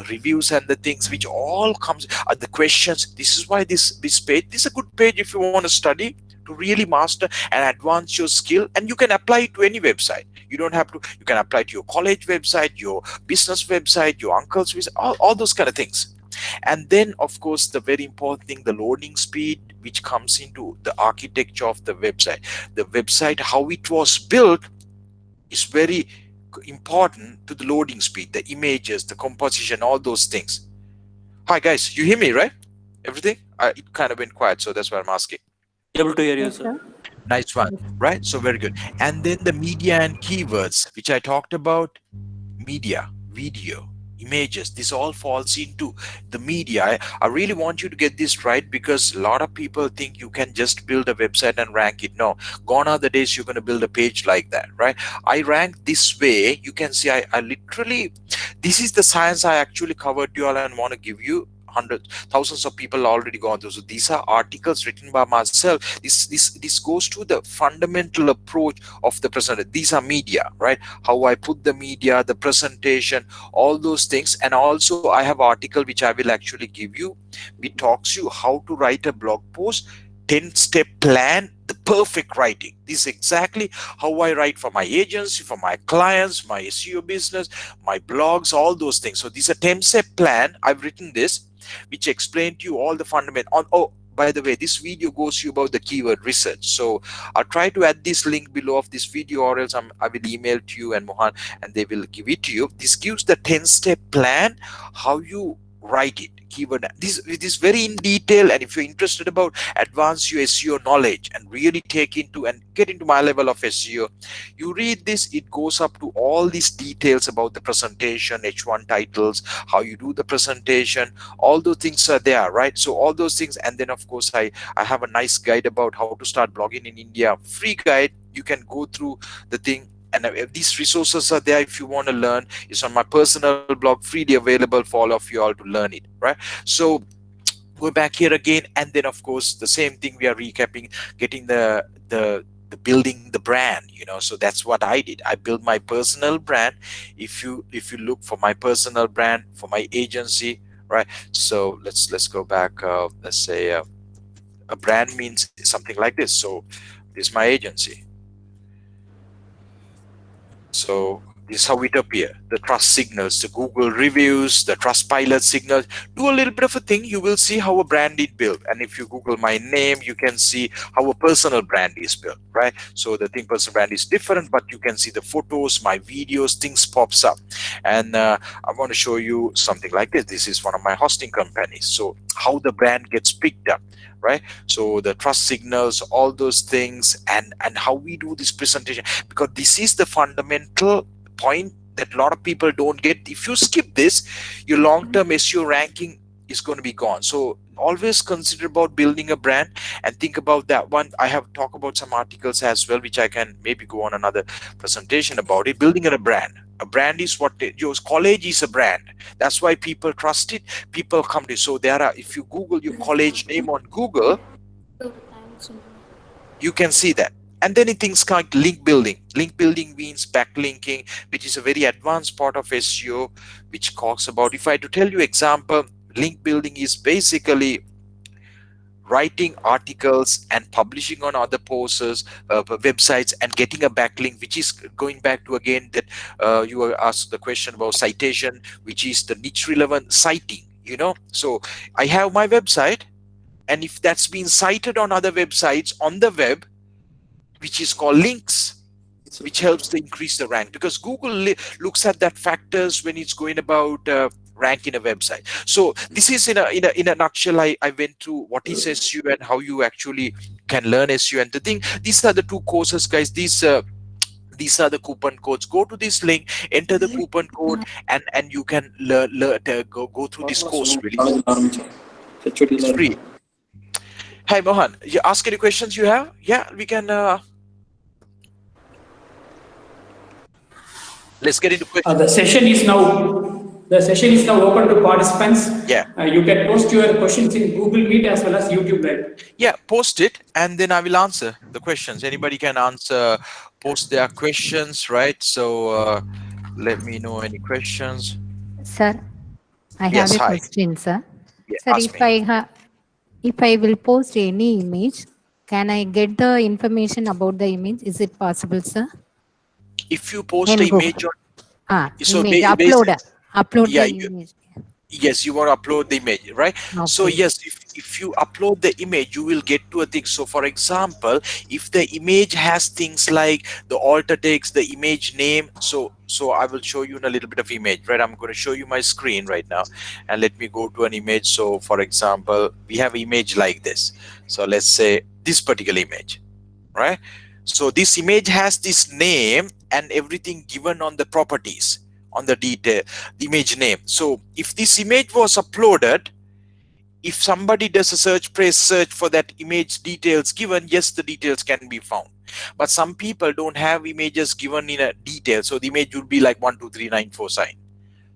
Speaker 2: reviews and the things which all comes the questions. This is why this page, this is a good page if you want to study, to really master and advance your skill, and you can apply it to any website. You don't have to, you can apply to your college website, your business website, your uncle's website, all those kind of things. And then of course the very important thing, the loading speed, which comes into the architecture of the website. The website, how it was built, is very important to the loading speed, the images, the composition, all those things. Hi guys, you hear me, right? Everything? It kind of went quiet, so that's why I'm asking.
Speaker 3: Able to hear you,
Speaker 4: Yes,
Speaker 3: sir.
Speaker 4: sir.
Speaker 2: Nice one, right? So very good. And then the media and keywords, which I talked about, media, video, images, this all falls into the media. I really want you to get this right, because a lot of people think you can just build a website and rank it. No, gone are the days you're going to build a page like that, right? I rank this way. You can see I literally, this is the science I actually covered you all and want to give you. Hundreds, thousands of people already gone through. So these are articles written by myself. This goes to the fundamental approach of the presenter. These are media, right? How I put the media, the presentation, all those things. And also I have article which I will actually give you. It talks you how to write a blog post, 10-step plan, the perfect writing. This is exactly how I write for my agency, for my clients, my SEO business, my blogs, all those things. So this is a 10-step plan. I've written this, which explain to you all the fundamental. Oh, by the way, this video goes to you about the keyword research. So I'll try to add this link below of this video, or else I will email to you and Mohan, and they will give it to you. This gives the 10-step plan, how you write it, keyword. This is very in detail, and if you're interested about advance your SEO knowledge and really take into and get into my level of SEO, you read this. It goes up to all these details about the presentation, H1 titles, how you do the presentation, all those things are there, right? So all those things. And then of course I have a nice guide about how to start blogging in India, free guide. You can go through the thing, and these resources are there if you want to learn. It's on my personal blog, freely available for all of you all to learn it, right? So go back here again, and then of course the same thing we are recapping, getting the building the brand, you know. So that's what I did. I built my personal brand. If you look for my personal brand for my agency, right? So let's go back. Let's say a brand means something like this. So this is my agency. So this is how it appears. The trust signals, the Google reviews, the Trustpilot signals. Do a little bit of a thing, you will see how a brand is built. And if you Google my name, you can see how a personal brand is built, right? So the thing personal brand is different, but you can see the photos, my videos, things pops up. And I want to show you something like this. This is one of my hosting companies. So how the brand gets picked up, right? So the trust signals, all those things, and how we do this presentation, because this is the fundamental point that a lot of people don't get. If you skip this, your long-term SEO ranking is going to be gone. So always consider about building a brand and think about that one. I have talked about some articles as well, which I can maybe go on another presentation about it. Building a brand. A brand is what your college is a brand. That's why people trust it. People come to. So there are, if you Google your college name on Google, you can see that. And then things like link building. Link building means backlinking, which is a very advanced part of SEO, which talks about, if I had to tell you example, link building is basically writing articles and publishing on other posts, websites, and getting a backlink, which is going back to again that you were asked the question about citation, which is the niche relevant citing, you know. So I have my website, and if that's been cited on other websites on the web, which is called links, which helps to increase the rank, because Google looks at that factors when it's going about rank in a website. So this is in a nutshell. I went through what is SEO and how you actually can learn SEO. And the thing, these are the two courses, guys. These are the coupon codes. Go to this link, enter the coupon code, and you can go through this course. Really, it's free. Hi Mohan, you ask any questions you have? Yeah, we can. Let's get into questions.
Speaker 1: The session is now open to participants.
Speaker 2: Yeah.
Speaker 1: You can post your questions in Google Meet as well as YouTube Live.
Speaker 2: Yeah, post it and then I will answer the questions. Anybody can answer, post their questions, right? So let me know any questions.
Speaker 4: Sir, I
Speaker 2: Yes,
Speaker 4: have a
Speaker 2: hi.
Speaker 4: question, sir.
Speaker 2: Yeah,
Speaker 4: Sir,
Speaker 2: ask me.
Speaker 4: if I will post any image, can I get the information about the image? Is it possible, sir?
Speaker 2: If you post
Speaker 4: In
Speaker 2: an
Speaker 4: Google.
Speaker 2: image on, so
Speaker 4: Image, upload
Speaker 2: yeah,
Speaker 4: the image.
Speaker 2: yes, you want to upload the image, right? So
Speaker 4: Okay.
Speaker 2: yes, if you upload the image, you will get to a thing. So for example, if the image has things like the alter text, the image name, so I will show you in a little bit of image, right? I'm going to show you my screen right now, and let me go to an image. So for example, we have image like this. So let's say this particular image, right? So this image has this name and everything given on the properties, on the detail, the image name. So if this image was uploaded, if somebody does a press search for that image details given, yes, the details can be found. But some people don't have images given in a detail, so the image would be like 1 2 3 9 4 sign.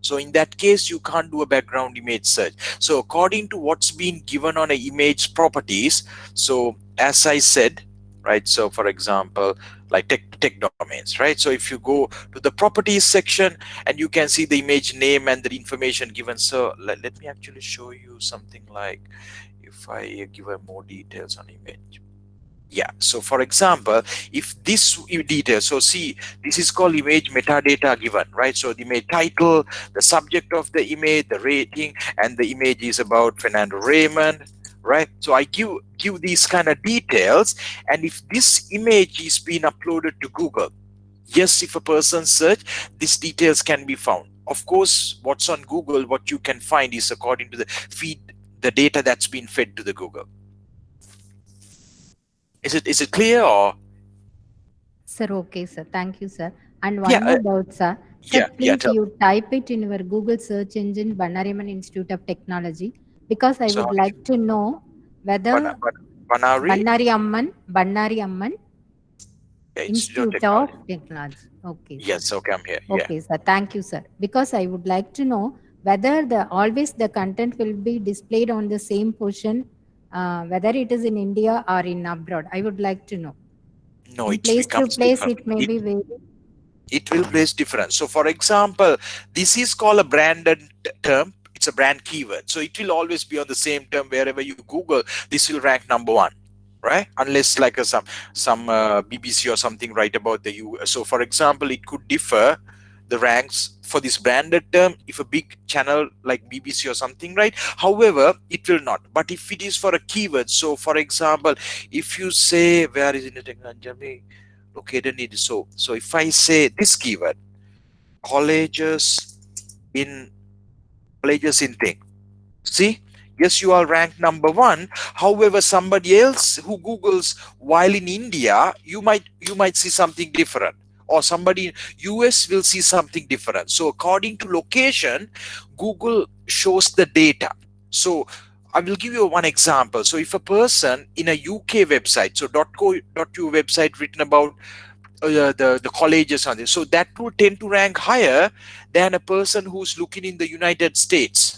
Speaker 2: So in that case, you can't do a background image search. So according to what's been given on a image properties, so as I said, right, so for example, like tech domains, right? So if you go to the properties section and you can see the image name and the information given. So let me actually show you something like, if I give more details on image. Yeah, so for example, if this detail, so see, this is called image metadata given, right? So the image title, the subject of the image, the rating, and the image is about Fernando Raymond, right? So I give these kind of details, and if this image is being uploaded to Google, yes, if a person search, these details can be found. Of course, what's on Google, what you can find is according to the feed, the data that's been fed to the Google. Is it clear or?
Speaker 4: Sir, okay, sir. Thank you, sir. And
Speaker 2: Yeah,
Speaker 4: one more doubt, sir. Sir,
Speaker 2: yeah,
Speaker 4: please
Speaker 2: tell me.
Speaker 4: you type it in your Google search engine, Bannari Amman Institute of Technology, because I
Speaker 2: So
Speaker 4: would
Speaker 2: how did
Speaker 4: like to know whether
Speaker 2: Bannari
Speaker 4: Bannari Amman
Speaker 2: Institute of
Speaker 4: Institute
Speaker 2: Technology.
Speaker 4: of Technology. Okay, sir.
Speaker 2: Yes, okay, I'm here. Yeah.
Speaker 4: Okay, sir. Thank you, sir. Because I would like to know whether always the content will be displayed on the same portion, whether it is in India or in abroad. I would like to know.
Speaker 2: No,
Speaker 4: In
Speaker 2: it
Speaker 4: place to
Speaker 2: becomes
Speaker 4: place,
Speaker 2: different.
Speaker 4: it may be very.
Speaker 2: It will place different. So for example, this is called a branded term. It's a brand keyword. So it will always be on the same term. Wherever you Google, this will rank #1, right? Unless like some BBC or something write about the US. So for example, it could differ the ranks for this branded term if a big channel like BBC or something, right? However, it will not. But if it is for a keyword, so for example, if you say, where is it located in, so if I say this keyword, colleges in thing, see, yes, you are ranked #1. However, somebody else who Googles while in India, you might see something different, or somebody in US will see something different. So according to location, Google shows the data. So I will give you one example. So if a person in a UK website, so .co.uk website written about the colleges on this, so that would tend to rank higher than a person who's looking in the United States.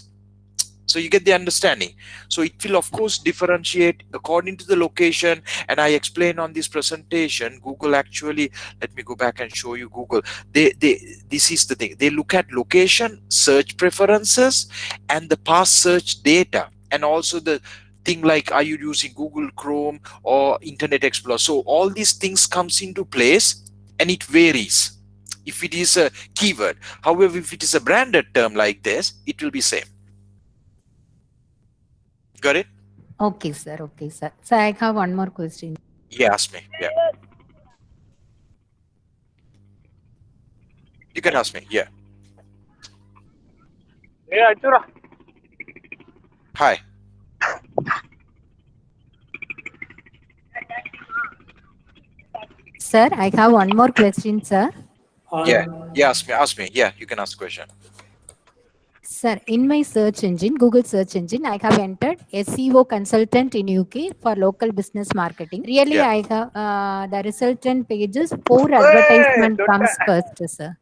Speaker 2: So you get the understanding. So it will of course differentiate according to the location, and I explain on this presentation, Google actually, let me go back and show you Google. This is the thing, they look at location, search preferences, and the past search data, and also the thing like, are you using Google Chrome or Internet Explorer? So all these things comes into place, and it varies if it is a keyword. However, if it is a branded term like this, it will be same. Got it?
Speaker 4: Okay, sir. Okay, sir. So I have one more question.
Speaker 2: Yeah, ask me. Yeah. You can ask me. Yeah. Hi.
Speaker 4: Sir, I have one more question, sir.
Speaker 2: Yeah, yeah, ask me. Yeah, you can ask question.
Speaker 4: Sir, in my search engine, Google search engine, I have entered SEO consultant in UK for local business marketing. Really,
Speaker 2: Yeah.
Speaker 4: I have the resultant pages, 4
Speaker 2: Hey,
Speaker 4: advertisement
Speaker 2: don't
Speaker 4: comes first, sir.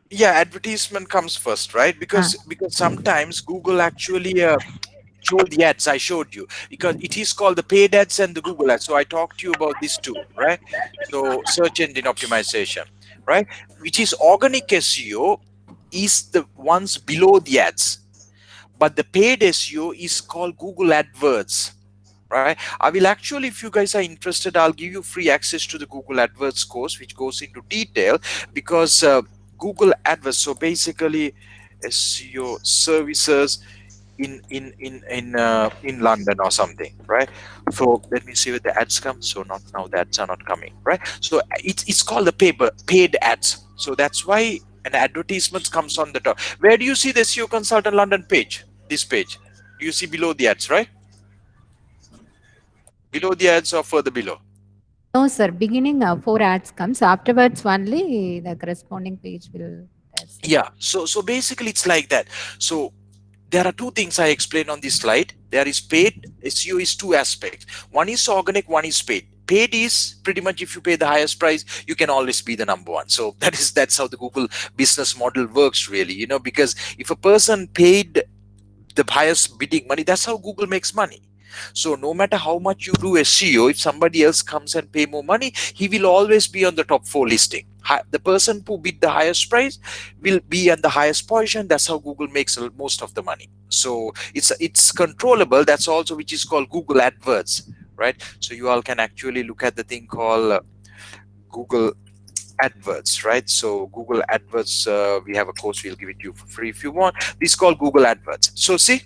Speaker 2: Yeah, advertisement comes first, right? Because sometimes Google actually showed the ads I showed you, because it is called the paid ads and the Google ads. So I talked to you about these two, right? So search engine optimization, right? Which is organic SEO is the ones below the ads, but the paid SEO is called Google AdWords, right? I will actually, if you guys are interested, I'll give you free access to the Google AdWords course, which goes into detail, because Google AdWords, so basically SEO services in London or something, right? So let me see where the ads come. So not now, the ads are not coming, right? So it's called the paid ads. So that's why an advertisement comes on the top. Where do you see the SEO consultant London page? This page. Do you see below the ads, right? Below the ads or further below?
Speaker 4: No, sir. Beginning 4 ads comes. Afterwards, only the corresponding page will test.
Speaker 2: Yeah. So basically it's like that. So there are two things I explained on this slide. There is paid. SEO is two aspects. One is organic, one is paid. Paid is pretty much if you pay the highest price, you can always be the number one. So that's how the Google business model works, really. You know, because if a person paid the highest bidding money, that's how Google makes money. So no matter how much you do SEO, if somebody else comes and pay more money, he will always be on the top 4 listing. The person who bid the highest price will be on the highest position. That's how Google makes most of the money. So it's controllable. That's also which is called Google AdWords, right? So you all can actually look at the thing called Google AdWords, right? So Google AdWords, we have a course, we'll give it to you for free if you want. This is called Google AdWords. So see,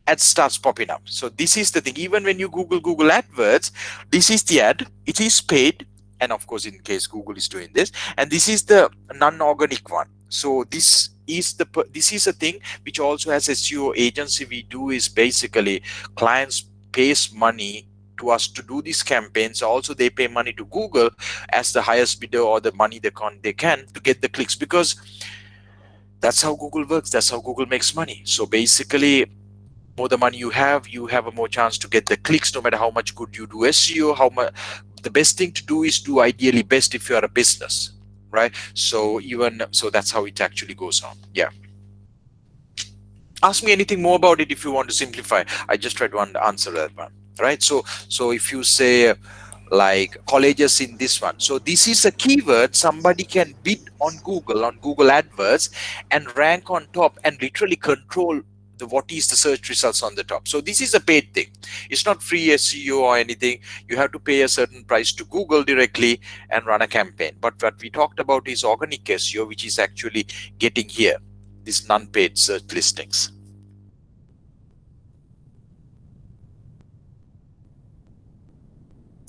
Speaker 2: ad starts popping up. So this is the thing. Even when you Google AdWords, this is the ad. It is paid, and of course, in case Google is doing this, and this is the non-organic one. So this is a thing which also has SEO agency. We do is basically clients pays money to us to do these campaigns. Also, they pay money to Google as the highest bidder, or the money they can to get the clicks, because that's how Google works. That's how Google makes money. So basically, more the money you have a more chance to get the clicks, no matter how much good you do SEO. The best thing to do is do ideally best if you are a business, right? So that's how it actually goes on. Yeah. Ask me anything more about it if you want to simplify. I just try to answer that one, right? So if you say like colleges in this one, so this is a keyword somebody can bid on Google AdWords and rank on top and literally control what is the search results on the top. So this is a paid thing. It's not free SEO or anything. You have to pay a certain price to Google directly and run a campaign. But what we talked about is organic SEO, which is actually getting here, these non-paid search listings.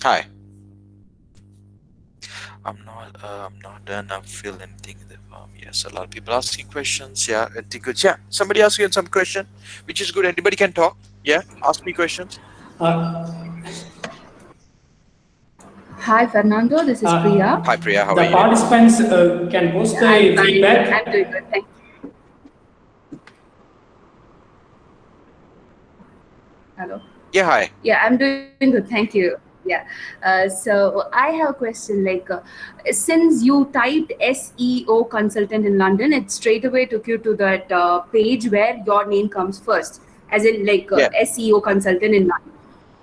Speaker 2: Hi. I'm not done. I've filled anything in the form. Yes, a lot of people asking questions. Yeah, I think good. Yeah, somebody ask you some question, which is good. Anybody can talk. Yeah, ask me questions.
Speaker 7: Hi, Fernando. This is Priya.
Speaker 2: Hi, Priya. How are
Speaker 1: The
Speaker 2: you?
Speaker 1: participants can post the feedback.
Speaker 7: I'm doing good. Thank you. Hello.
Speaker 2: Yeah, hi.
Speaker 7: Yeah, I'm doing good. Thank you. Yeah. So I have a question. Since you typed SEO consultant in London, it straight away took you to that page where your name comes first, as in SEO consultant in London.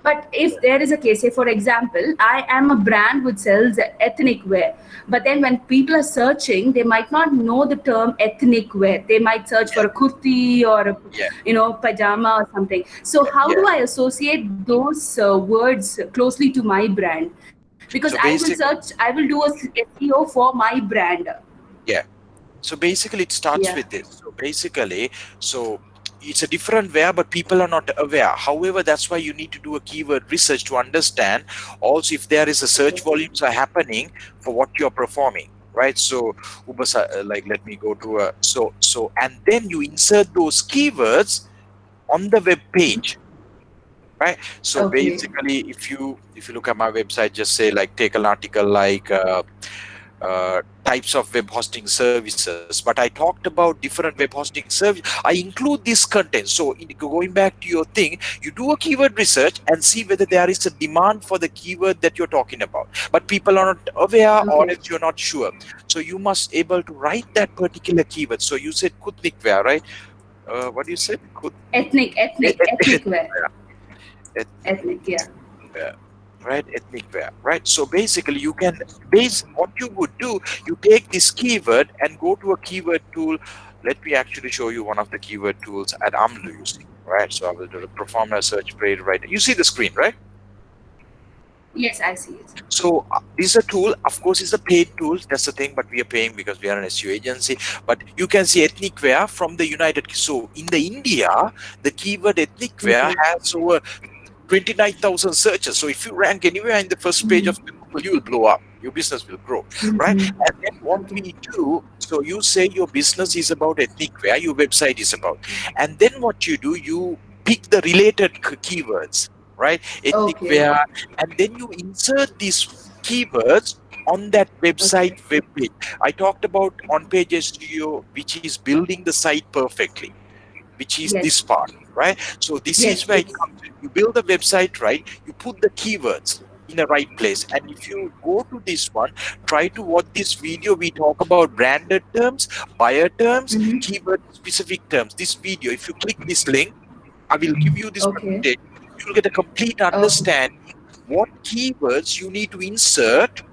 Speaker 7: But if there is a case, say for example, I am a brand which sells ethnic wear, but then when people are searching, they might not know the term ethnic wear. They might search for a kurti or a pajama or something. So how do I associate those words closely to my brand? Because
Speaker 2: So
Speaker 7: I will do a SEO for my brand.
Speaker 2: Yeah. So basically, it starts with this. So basically, it's a different way, but people are not aware. However, that's why you need to do a keyword research to understand also if there is a search volumes are happening for what you're performing, right? So let me go to and then you insert those keywords on the web page, right? So
Speaker 7: Okay.
Speaker 2: basically, if you look at my website, just say like take an article like types of web hosting services, but I talked about different web hosting service. I include this content. So going back to your thing, you do a keyword research and see whether there is a demand for the keyword that you're talking about, but people are not aware, or
Speaker 7: Okay.
Speaker 2: else you're not sure. So you must able to write that particular keyword. So you said kutnikwear, right? What do you say?
Speaker 7: Ethnic wear. Ethnic, yeah.
Speaker 2: Wear, right? Ethnic wear, right? So basically, you can base what you would do. You take this keyword and go to a keyword tool. Let me actually show you one of the keyword tools at I'm using, right? So I will do the perform a search page, right? You see the screen, right?
Speaker 7: Yes, I see it.
Speaker 2: So this is a tool. Of course, it's a paid tool. That's the thing, but we are paying because we are an SEO agency. But you can see ethnic wear from the United. So in the India, the keyword ethnic wear has over 29,000 searches. So if you rank anywhere in the first page of Google, you will blow up. Your business will grow, right? And then what we do, so you say your business is about ethnic wear, your website is about. And then what you do, you pick the related keywords, right? Ethnic
Speaker 7: Okay.
Speaker 2: wear, and then you insert these keywords on that website web page. I talked about on-page SEO, which is building the site perfectly, which is this
Speaker 7: Yes.
Speaker 2: part, right? So this
Speaker 7: Yes.
Speaker 2: is where it comes in. You build the website, right? You put the keywords in the right place. And if you go to this one, try to watch this video. We talk about branded terms, buyer terms, keyword specific terms. This video, if you click this link, I will give you this
Speaker 7: Okay.
Speaker 2: presentation. You'll get a complete understanding what keywords you need to insert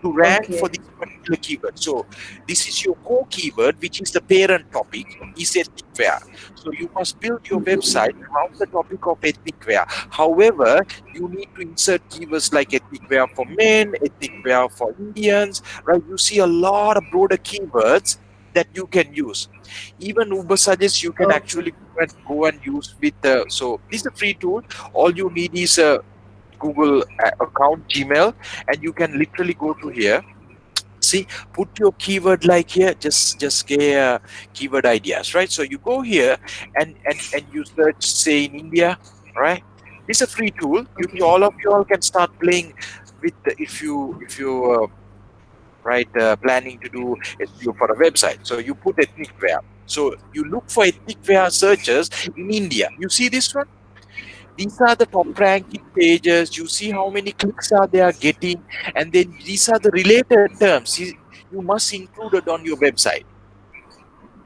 Speaker 2: to rank for this particular keyword. So this is your core keyword, which is the parent topic, is ethnic wear. So you must build your website around the topic of ethnic wear. However, you need to insert keywords like ethnic wear for men, ethnic wear for Indians, right? You see a lot of broader keywords that you can use. Even Uber suggests you can actually go and use with the, so this is a free tool. All you need is a Google account, Gmail, and you can literally go to here. See, put your keyword like here, just get keyword ideas, right? So you go here and you search, say, in India, right? This is a free tool. All of you all can start playing with the, if you planning to do SEO for a website. So you put ethnic wear. So you look for ethnic wear searches in India. You see this one? These are the top ranking pages. You see how many clicks are they are getting, and then these are the related terms you must include it on your website,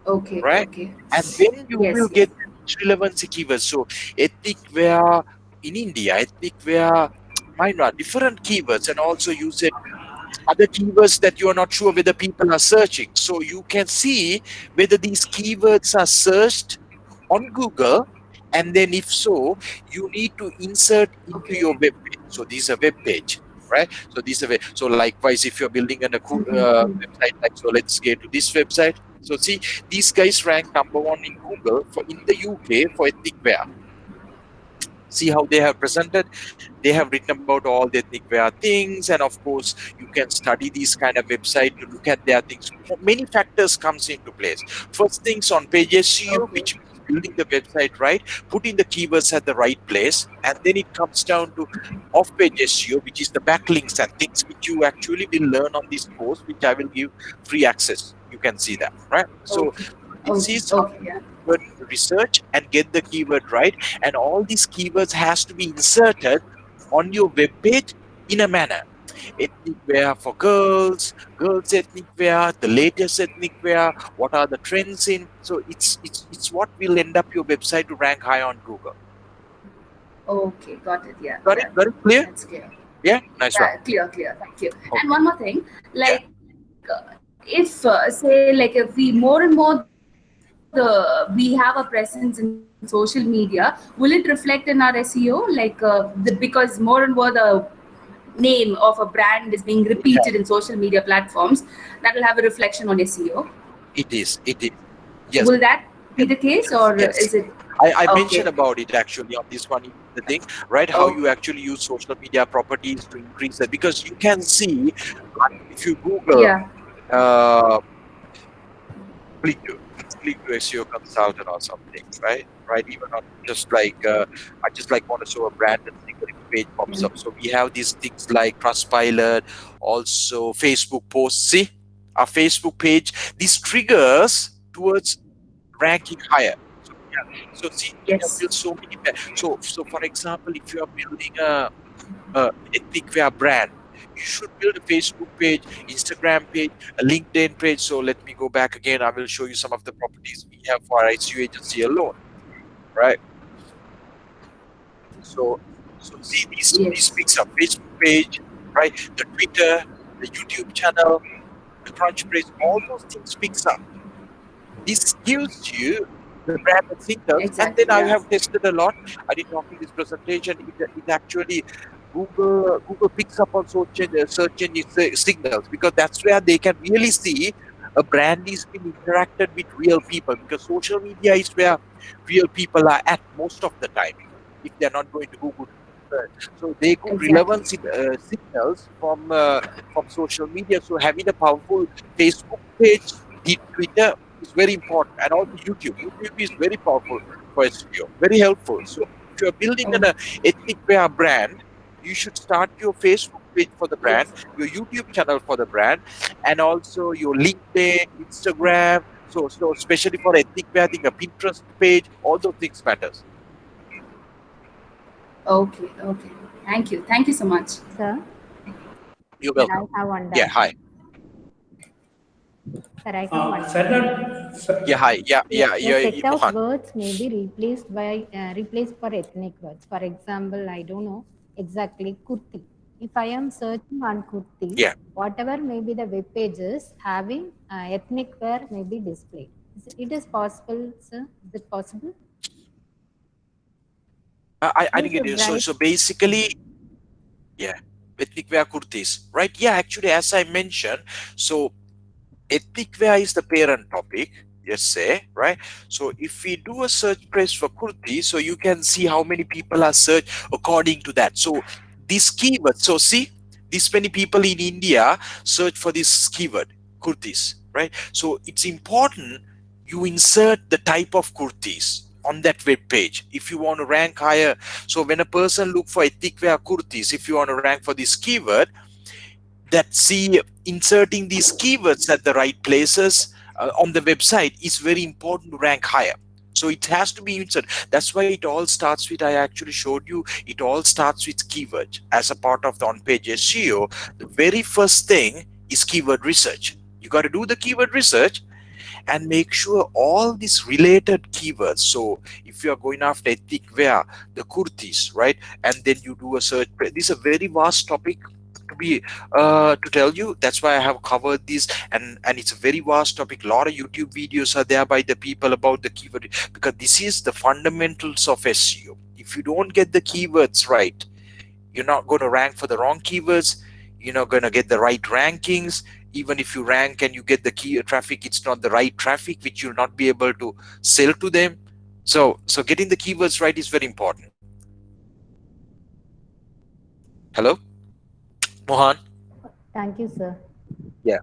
Speaker 7: Okay.
Speaker 2: right?
Speaker 7: Okay.
Speaker 2: And then you
Speaker 7: Yes.
Speaker 2: will get relevancy keywords. So ethnic wear in India, ethnic wear, might not different keywords, and also you said other keywords that you are not sure whether people are searching. So you can see whether these keywords are searched on Google, and then if so, you need to insert into your web page. So this is a web page, right? So this is so likewise, if you're building a website, like, so let's get to this website. So see, these guys rank #1 in Google for in the UK for ethnic wear. See how they have presented. They have written about all the ethnic wear things, and of course you can study these kind of website to look at their things. Many factors comes into place. First things, on page SEO, which means building the website right, putting the keywords at the right place, and then it comes down to off page SEO, which is the backlinks and things which you actually will learn on this course, which I will give free access. You can see that, right? So this is how keyword research and get the keyword right, and all these keywords has to be inserted on your web page in a manner. Ethnic wear for girls ethnic wear, the latest ethnic wear, what are the trends in. So it's what will end up your website to rank high on Google.
Speaker 7: Okay, got it. Yeah.
Speaker 2: Got it? Got it clear?
Speaker 7: That's clear.
Speaker 2: Yeah, nice one.
Speaker 7: Clear. Thank you. And one more thing, like, if say, like, if we more and more we have a presence in social media, will it reflect in our SEO? Like, because more and more the name of a brand is being repeated in social media platforms, that will have a reflection on SEO.
Speaker 2: It is. Yes.
Speaker 7: Will that be the case, or is it?
Speaker 2: I mentioned about it actually on this one, the thing, right? How you actually use social media properties to increase that, because you can see if you Google, please do. click to SEO consultant or something, right? Right, even on just like I just like want to show a brand and single page pops up. So we have these things like Trustpilot, also Facebook posts. See, our Facebook page, these triggers towards ranking higher. So yeah, so see, we have
Speaker 7: Yes.
Speaker 2: built so many. So for example, if you are building a ethnic wear brand, you should build a Facebook page, Instagram page, a LinkedIn page. So let me go back again. I will show you some of the properties we have for our SEO agency alone, right? So see these
Speaker 7: Yes.
Speaker 2: picks up Facebook page, right? The Twitter, the YouTube channel, the Crunchbase, all those things picks up. This gives you the brand and signals, and
Speaker 7: Exactly.
Speaker 2: then I
Speaker 7: Yeah.
Speaker 2: have tested a lot. I did talk in this presentation. It actually Google picks up on search engine signals, because that's where they can really see a brand is being interacted with real people, because social media is where real people are at most of the time if they're not going to Google. So they got
Speaker 7: Exactly.
Speaker 2: relevance in signals from social media. So having a powerful Facebook page, Twitter is very important, and also YouTube. YouTube is very powerful for SEO, very helpful. So if you're building an ethnic wear brand, you should start your Facebook page for the brand, your YouTube channel for the brand, and also your LinkedIn, Instagram. So especially for ethnic wear, I think a Pinterest page, all those things matters.
Speaker 7: Okay. Okay. Thank you. Thank you so much.
Speaker 4: Sir,
Speaker 2: You're
Speaker 4: sir,
Speaker 2: welcome.
Speaker 4: I have one
Speaker 2: Yeah,
Speaker 4: doubt.
Speaker 2: hi.
Speaker 4: Sir, I have one doubt.
Speaker 1: Fernand,
Speaker 2: Yeah, hi. Yeah,
Speaker 4: A set of
Speaker 2: Mohan.
Speaker 4: words may be replaced for ethnic words. For example, I don't know exactly kurti. If I am searching on kurti,
Speaker 2: Yeah.
Speaker 4: whatever may be the web pages having ethnic wear may be displayed. It is possible, sir? Is it possible?
Speaker 2: I
Speaker 4: We
Speaker 2: didn't get
Speaker 4: should
Speaker 2: it. So
Speaker 4: write.
Speaker 2: basically, yeah, ethnic wear kurtis, right? Yeah, actually, as I mentioned, so ethnic wear is the parent topic, let's say, right? So if we do a search price for kurti, so you can see how many people are searched according to that. So this keyword, so see, this many people in India search for this keyword, kurtis, right? So it's important you insert the type of kurtis on that web page if you want to rank higher. So when a person look for ethnic wear kurtis, if you want to rank for this keyword, that see inserting these keywords at the right places on the website is very important to rank higher. So it has to be inserted. That's why it all starts with, I actually showed you, it all starts with keywords as a part of the on-page SEO. The very first thing is keyword research. You got to do the keyword research and make sure all these related keywords. So if you are going after ethnic wear, the kurtis, right, and then you do a search, this is a very vast topic to tell you. That's why I have covered this, and it's a very vast topic. A lot of YouTube videos are there by the people about the keyword, because this is the fundamentals of SEO. If you don't get the keywords right, you're not going to rank for the wrong keywords. You're not going to get the right rankings. Even if you rank and you get the key traffic, it's not the right traffic, which you'll not be able to sell to them. So getting the keywords right is very important. Hello, Mohan?
Speaker 4: Thank you, sir.
Speaker 2: Yeah.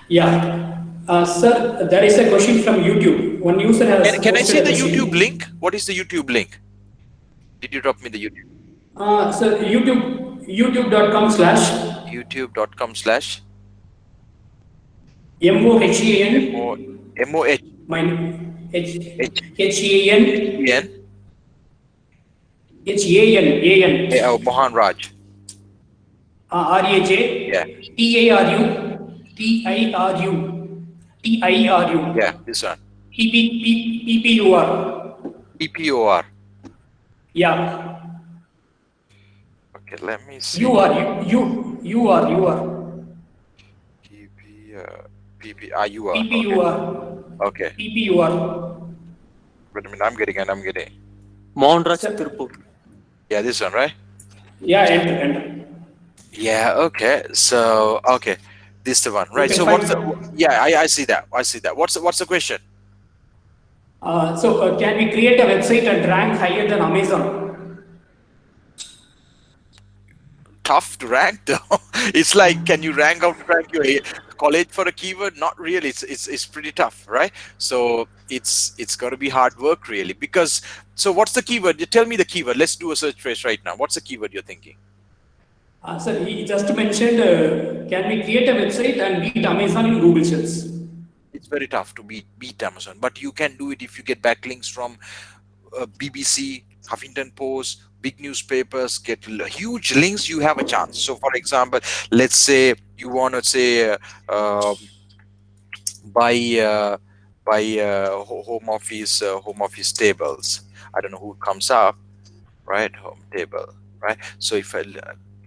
Speaker 1: Yeah. Sir, there is a question from YouTube. One user has
Speaker 2: Can I see
Speaker 1: posted a
Speaker 2: the
Speaker 1: question.
Speaker 2: YouTube link? What is the YouTube link? Did you drop me the YouTube?
Speaker 1: So youtube.com/
Speaker 2: youtube.com/
Speaker 1: MOHAN
Speaker 2: Mohan Raj.
Speaker 1: RAJ
Speaker 2: Yeah.
Speaker 1: TIRU
Speaker 2: Yeah, this one.
Speaker 1: PPUR.
Speaker 2: PPOR.
Speaker 1: Yeah.
Speaker 2: Okay, let me see.
Speaker 1: You are.
Speaker 2: PPUR. Okay.
Speaker 1: PPUR.
Speaker 2: Wait a minute, I'm getting.
Speaker 3: Mohanraj
Speaker 1: Sir.
Speaker 3: Tirupur.
Speaker 2: Yeah, this one, right?
Speaker 1: Yeah, enter.
Speaker 2: Yeah, okay. So, okay. This is the one, right?
Speaker 1: can
Speaker 2: So
Speaker 1: find
Speaker 2: what's the, yeah, I see that. What's the question?
Speaker 1: So can we create a website and rank higher than Amazon?
Speaker 2: Tough to rank though. It's like, can you rank your college for a keyword? Not really. It's pretty tough, right? So it's going to be hard work really, because so what's the keyword? You tell me the keyword. Let's do a search phrase right now. What's the keyword you're thinking?
Speaker 1: Sir, he just mentioned, can we create a website and beat Amazon in Google search?
Speaker 2: It's very tough to beat Amazon, but you can do it if you get backlinks from BBC, Huffington Post, big newspapers, get huge links. You have a chance. So, for example, let's say you want to say buy home office tables. I don't know who comes up, right? Home table, right? So if I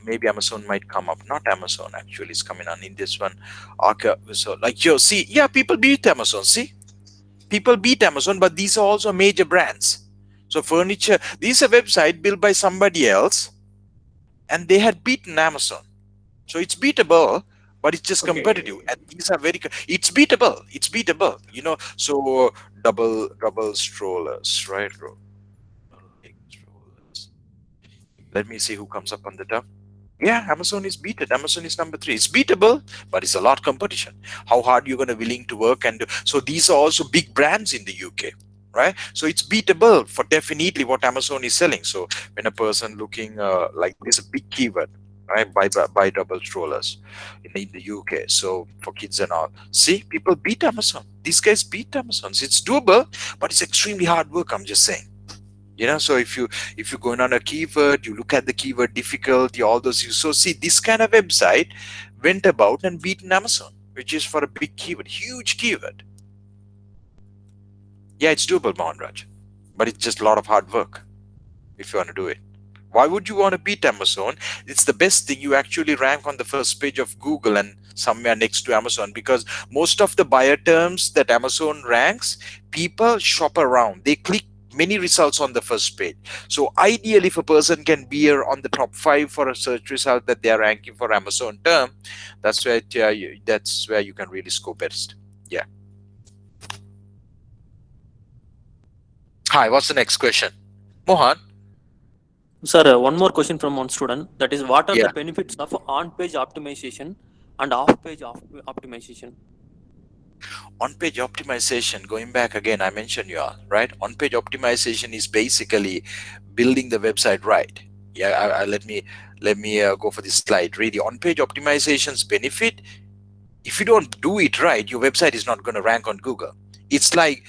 Speaker 2: maybe Amazon might come up. Not Amazon actually is coming on in this one. Okay, so like you see, yeah, people beat Amazon. See, people beat Amazon, but these are also major brands. So furniture, these are website built by somebody else, and they had beaten Amazon. So it's beatable, but it's just competitive. And these are it's beatable. It's beatable. You know, so double strollers, right? Let me see who comes up on the top. Yeah, Amazon is beaten. Amazon is number 3. It's beatable, but it's a lot competition. How hard you're going to willing to work, and so these are also big brands in the UK, right? So it's beatable for definitely what Amazon is selling. So when a person looking like this, a big keyword, right? Buy double strollers in the UK. So for kids and all, see, people beat Amazon. These guys beat Amazon. So it's doable, but it's extremely hard work. I'm just saying. You know, so if you go in on a keyword, you look at the keyword difficulty, all those. So see, this kind of website went about and beaten Amazon, which is for a big keyword, huge keyword. Yeah, it's doable, Mohanraj, but it's just a lot of hard work if you want to do it. Why would you want to beat Amazon? It's the best thing. You actually rank on the first page of Google and somewhere next to Amazon, because most of the buyer terms that Amazon ranks, people shop around. They click many results on the first page. So ideally, if a person can be here on the top 5 for a search result that they are ranking for Amazon term, that's where you can really score best. Yeah. Hi, what's the next question? Mohan?
Speaker 3: Sir, one more question from one student. That is, what are
Speaker 2: Yeah.
Speaker 3: the benefits of on-page optimization and off-page optimization?
Speaker 2: On-page optimization, going back again, I mentioned you all, right? On-page optimization is basically building the website right. Yeah, let me go for this slide. Really, on-page optimization's benefit, if you don't do it right, your website is not going to rank on Google. It's like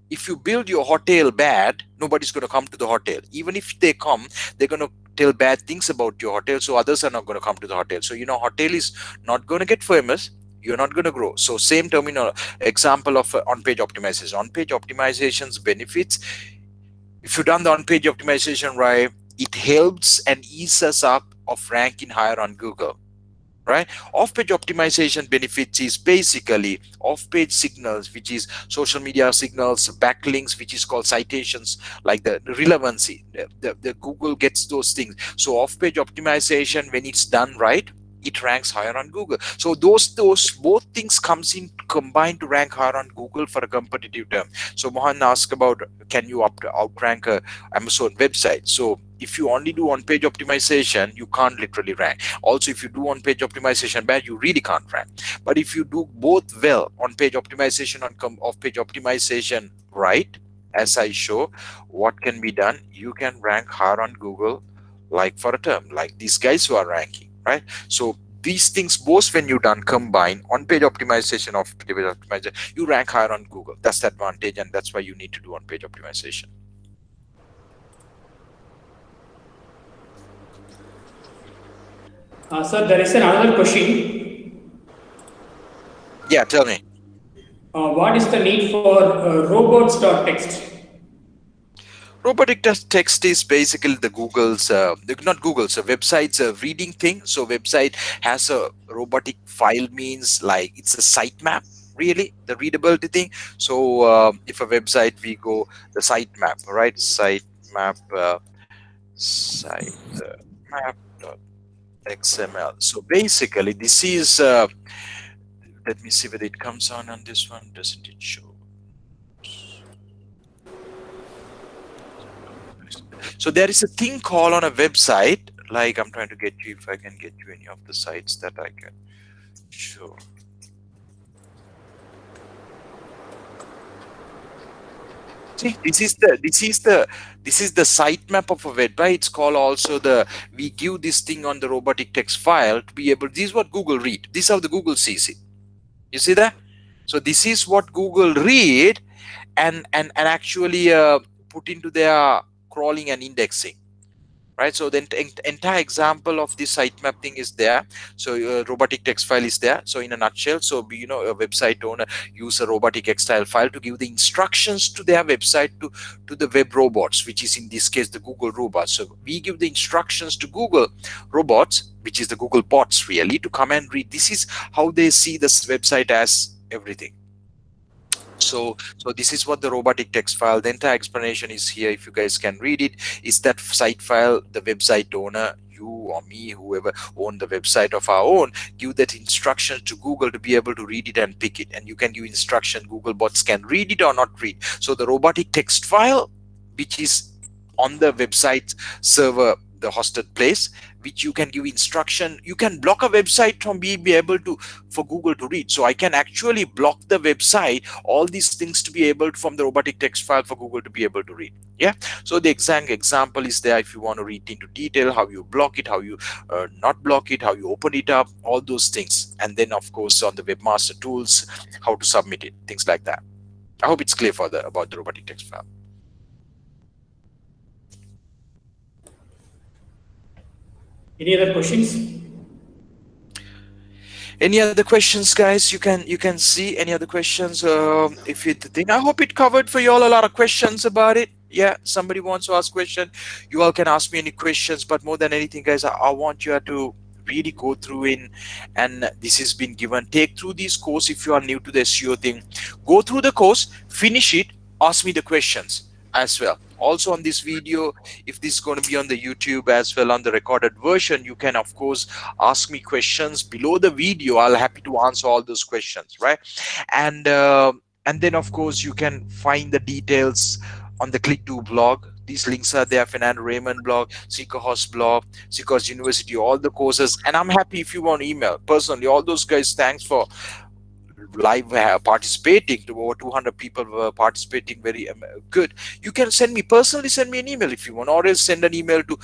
Speaker 2: if you build your hotel bad, nobody's going to come to the hotel. Even if they come, they're going to tell bad things about your hotel, so others are not going to come to the hotel. So, you know, hotel is not going to get famous. You're not going to grow. So same terminal example of on-page optimization. On-page optimization's benefits, if you've done the on-page optimization right, it helps and eases up of ranking higher on Google. Right? Off-page optimization benefits is basically off-page signals, which is social media signals, backlinks, which is called citations, like the relevancy. The Google gets those things. So off-page optimization, when it's done right, it ranks higher on Google. So those both things combine to rank higher on Google for a competitive term. So Mohan asked about, can you outrank a Amazon website? So if you only do on-page optimization, you can't literally rank. Also, if you do on-page optimization bad, you really can't rank. But if you do both well, on-page optimization and off-page optimization right, as I show, what can be done? You can rank higher on Google, like for a term, like these guys who are ranking, right? So these things, both when you done combine on-page optimization, off-page optimization, you rank higher on Google. That's the advantage, and that's why you need to do on-page optimization.
Speaker 1: Sir, there is another question.
Speaker 2: Yeah, tell me.
Speaker 1: What is the need for robots.txt?
Speaker 2: Robotic text is basically the Google's, not Google's, a website's reading thing. So website has a robotic file, means like it's a sitemap, really, the readability thing. So if a website, we go the sitemap, right? Sitemap, sitemap.xml. So basically this is, let me see whether it comes on this one. Doesn't it show? So there is a thing called on a website, like I'm trying to get you, if I can get you any of the sites that I can show. See, this is the sitemap of a website. It's called also we give this thing on the robotic text file to be able. This is what Google read. This is how the Google sees it. You see that? So this is what Google read and actually put into their crawling and indexing. Right, so the entire example of this sitemap thing is there. So robotic text file is there. So in a nutshell, so a website owner use a robotic text file to give the instructions to their website to the web robots, which is in this case the Google robots. So we give the instructions to Google robots, which is the Google bots really, to come and read. This is how they see this website as everything. So this is what the robotic text file, the entire explanation is here. If you guys can read it, is that site file, the website owner, you or me, whoever own the website of our own, give that instruction to Google to be able to read it and pick it. And you can give instruction, Google bots can read it or not read. So the robotic text file, which is on the website server, the hosted place, which you can give instruction, you can block a website from being able to for Google to read. So I can actually block the website, all these things to be able to, from the robotic text file for Google to be able to read. Yeah, so the exact example is there. If you want to read into detail, how you block it, how you not block it, how you open it up, all those things. And then of course on the webmaster tools, how to submit it, things like that. I hope it's clear about the robotic text file.
Speaker 1: Any other questions?
Speaker 2: Any other questions, guys? You can see any other questions. If you think, I hope it covered for you all a lot of questions about it. Yeah, somebody wants to ask question, you all can ask me any questions. But more than anything, guys, I want you to really go through in, and this has been given. Take through this course if you are new to the SEO thing. Go through the course, finish it, ask me the questions as well. Also on this video, if this is going to be on the YouTube as well on the recorded version, you can of course ask me questions below the video. I'll happy to answer all those questions, right? And then of course you can find the details on the Click2 blog. These links are there: Fernando Raymond blog, Seekerhorse blog, Seekerhorse University, all the courses. And I'm happy if you want to email personally. All those guys, thanks for live participating. To over 200 people were participating. Very good. You can send me personally, send me an email if you want, or else send an email to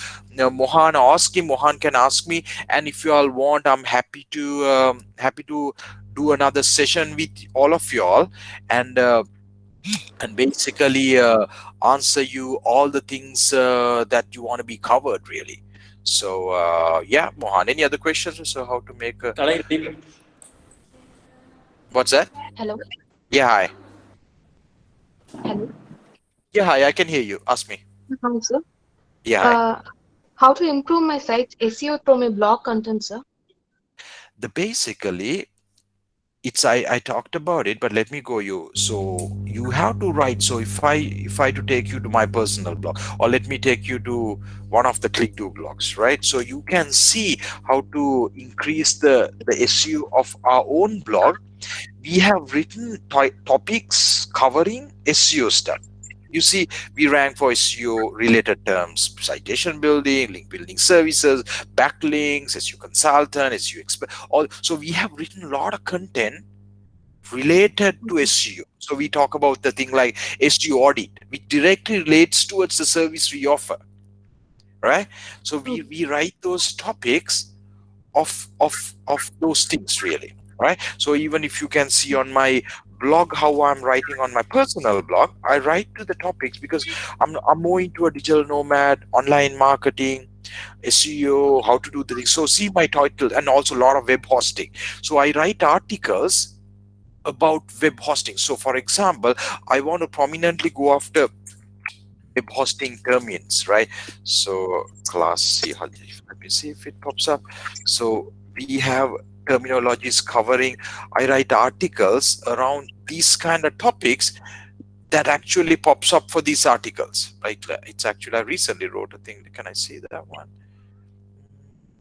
Speaker 2: Mohan, or ask him. Mohan can ask me. And if you all want, I'm happy to do another session with all of you all, and basically answer you all the things that you want to be covered really. So yeah, Mohan, any other questions? So how to make a what's that?
Speaker 8: Hello.
Speaker 2: Yeah, hi.
Speaker 8: Hello.
Speaker 2: Yeah, hi, I can hear you. Ask me.
Speaker 8: Hi, sir.
Speaker 2: Yeah, hi.
Speaker 8: How to improve my site's SEO through my blog content, sir?
Speaker 2: Basically, it's I talked about it, but let me go you. So you have to write. So if I to take you to my personal blog, or let me take you to one of the Click2 blogs, right? So you can see how to increase the SEO of our own blog. We have written topics covering SEO stuff. You see, we rank for SEO related terms: citation building, link building services, backlinks, SEO consultant, SEO expert. All. So we have written a lot of content related to SEO. So we talk about the thing like SEO audit, which directly relates towards the service we offer, right? So we write those topics of those things really, right? So even if you can see on my blog how I'm writing on my personal blog, I write to the topics because I'm more into a digital nomad, online marketing, SEO, how to do the things. So see my title, and also a lot of web hosting. So I write articles about web hosting. So for example, I want to prominently go after web hosting terms, right? So class C, let me see if it pops up. So we have terminologies covering. I write articles around these kind of topics that actually pops up for these articles. Like it's actually, I recently wrote a thing. Can I see that one?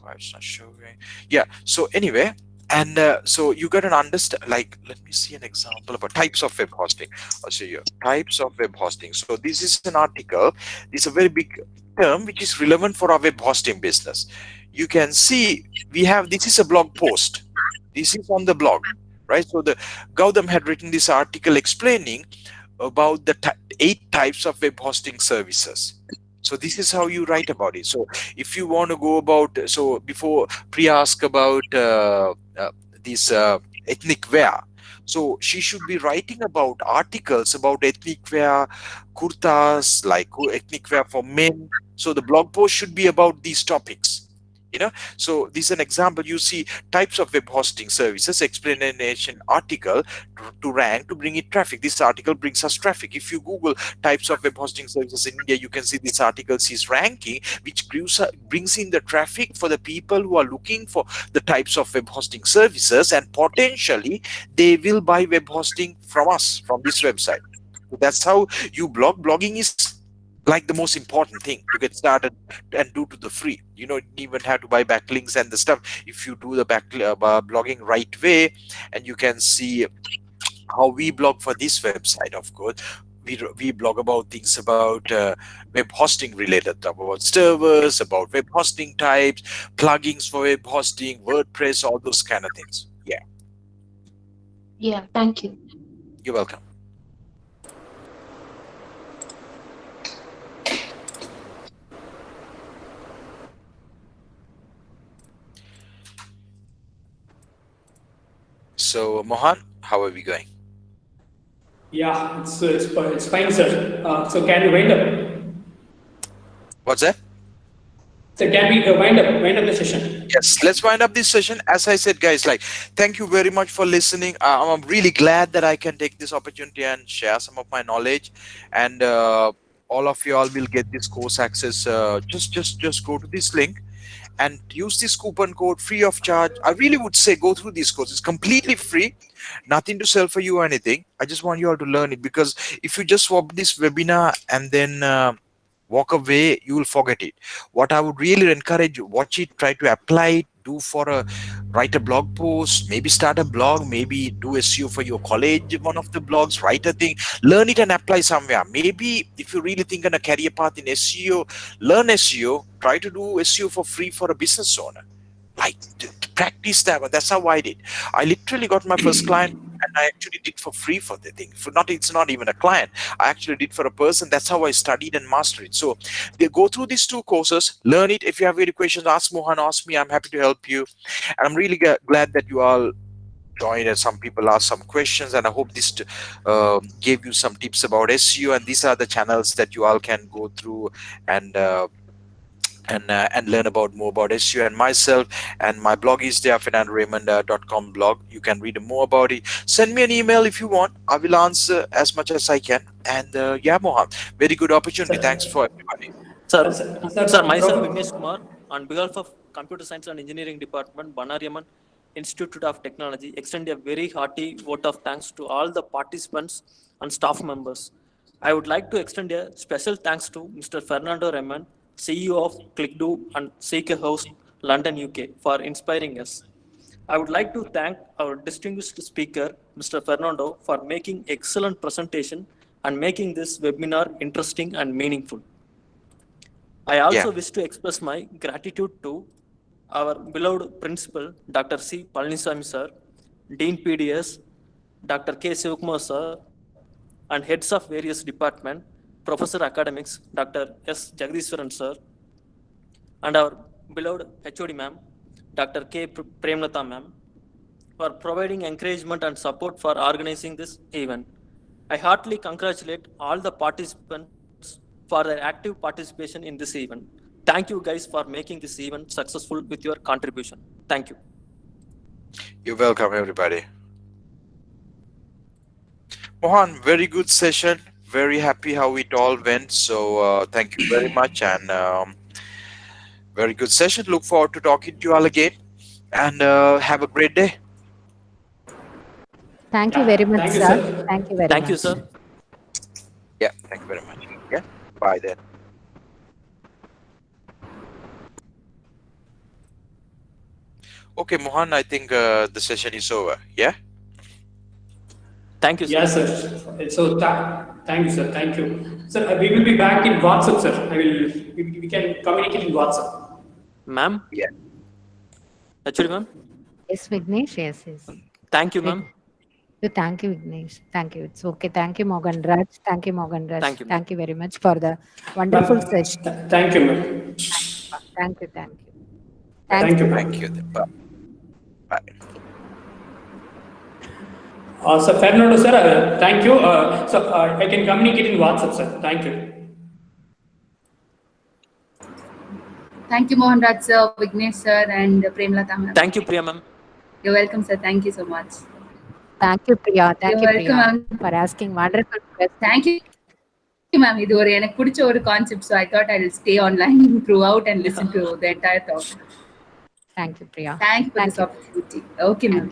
Speaker 2: Why it's not showing? Yeah. So anyway, and so you got to understand. Like, let me see an example about types of web hosting. I'll show you types of web hosting. So this is an article. This is a very big term which is relevant for our web hosting business. You can see we have, this is a blog post. This is on the blog, right? So the Gautam had written this article explaining about the 8 types of web hosting services. So this is how you write about it. So if you want to go about, so before Priya asked about this ethnic wear, so she should be writing about articles about ethnic wear, kurtas, like ethnic wear for men. So the blog post should be about these topics. So this is an example. You see types of web hosting services, explanation article to rank to bring in traffic. This article brings us traffic. If you Google types of web hosting services in India, you can see this article is ranking, which brings in the traffic for the people who are looking for the types of web hosting services, and potentially they will buy web hosting from us, from this website. So that's how you blog. Blogging is like the most important thing to get started and do to the free. You don't even have to buy backlinks and the stuff. If you do the blogging right way, and you can see how we blog for this website. Of course, we blog about things about web hosting related stuff, about servers, about web hosting types, plugins for web hosting, WordPress, all those kind of things. Yeah,
Speaker 8: Yeah, thank you.
Speaker 2: you're welcome. So Mohan, how are we going?
Speaker 1: Yeah, it's fine, sir. So can we wind up?
Speaker 2: What's that?
Speaker 1: So can we wind up the session?
Speaker 2: Yes, let's wind up this session. As I said, guys, like, thank you very much for listening. I'm really glad that I can take this opportunity and share some of my knowledge, and all of you all will get this course access. Just go to this link and use this coupon code free of charge. I really would say go through this course. It's completely free, nothing to sell for you or anything. I just want you all to learn it, because if you just swap this webinar and then walk away, you will forget it. What I would really encourage you, watch it, try to apply it, write a blog post, maybe start a blog, maybe do SEO for your college, one of the blogs, write a thing, learn it and apply somewhere. Maybe if you really think on a career path in SEO, learn SEO, try to do SEO for free for a business owner. Like, practice that. That's how I did. I literally got my first client, and I actually did for free for the thing. It's not even a client. I actually did for a person. That's how I studied and mastered it. So they go through these 2 courses, learn it. If you have any questions, ask Mohan, ask me. I'm happy to help you. And I'm really glad that you all joined, and some people asked some questions, and I hope this gave you some tips about SEO. And these are the channels that you all can go through and learn about more about SEO and myself. And my blog is there, fernandoraymond.com blog. You can read more about it. Send me an email if you want. I will answer as much as I can. And yeah, Mohan, very good opportunity.
Speaker 1: Sir.
Speaker 2: Thanks for everybody.
Speaker 3: Sir, myself, Vignesh Kumar, on behalf of Computer Science and Engineering Department, Bannari Amman Institute of Technology, extend a very hearty vote of thanks to all the participants and staff members. I would like to extend a special thanks to Mr. Fernando Raymond, CEO of ClickDo and CK House, London, UK, for inspiring us. I would like to thank our distinguished speaker, Mr. Fernando, for making excellent presentation and making this webinar interesting and meaningful. I also wish to express my gratitude to our beloved principal, Dr. C. Palaniswamy sir, Dean PDS, Dr. K. Sivakumar sir, and heads of various departments, Professor Academics, Dr. S. Jagdishwaran sir, and our beloved HOD ma'am, Dr. K. Premlata ma'am, for providing encouragement and support for organizing this event. I heartily congratulate all the participants for their active participation in this event. Thank you guys for making this event successful with your contribution. Thank you.
Speaker 2: You're welcome, everybody. Mohan, very good session. Very happy how it all went. So thank you very much, and very good session. Look forward to talking to you all again, and have a great day.
Speaker 4: Thank you very much,
Speaker 1: Thank you,
Speaker 4: sir.
Speaker 1: sir.
Speaker 4: Thank you very
Speaker 3: Thank
Speaker 4: much.
Speaker 3: you, sir.
Speaker 2: Yeah, thank you very much. Yeah, bye then. Okay, Mohan, I think the session is over. Yeah.
Speaker 3: Thank you, sir.
Speaker 1: Yes, sir. So thank you, sir. Thank you, sir. We will be back in WhatsApp, sir. We can communicate in WhatsApp.
Speaker 3: Ma'am?
Speaker 2: Yeah.
Speaker 3: Actually, ma'am?
Speaker 4: Yes, Vignesh, yes.
Speaker 3: Thank you, ma'am.
Speaker 4: Thank you, Vignesh. Thank you. It's okay. Thank you, Morgan Raj. Thank you, Morgan Raj.
Speaker 3: Thank you, ma'am.
Speaker 4: Thank you very much for the wonderful session.
Speaker 1: Thank you, ma'am.
Speaker 4: Thank you. Thank you. Thanks.
Speaker 1: Thank you, ma'am.
Speaker 2: Thank you. Bye. Bye.
Speaker 1: So Fernando, sir, thank you. I can communicate in WhatsApp, sir. Thank you.
Speaker 7: Thank you, Mohan Raj sir, Vignesh sir, and Premlata ma'am.
Speaker 3: Thank you, Priya ma'am.
Speaker 7: You're welcome, sir. Thank you so much.
Speaker 4: Thank you, Priya. Thank
Speaker 7: You're
Speaker 4: you,
Speaker 7: welcome,
Speaker 4: Priya,
Speaker 7: ma'am.
Speaker 4: for asking wonderful questions.
Speaker 7: Thank you, ma'am. இது ஒரு எனக்கு பிடிச்ச ஒரு concept, so I thought I'll stay online throughout and listen to the entire talk.
Speaker 4: Thank you, Priya.
Speaker 7: Thank you for
Speaker 4: Thank
Speaker 7: this
Speaker 4: you.
Speaker 7: opportunity. Okay, ma'am.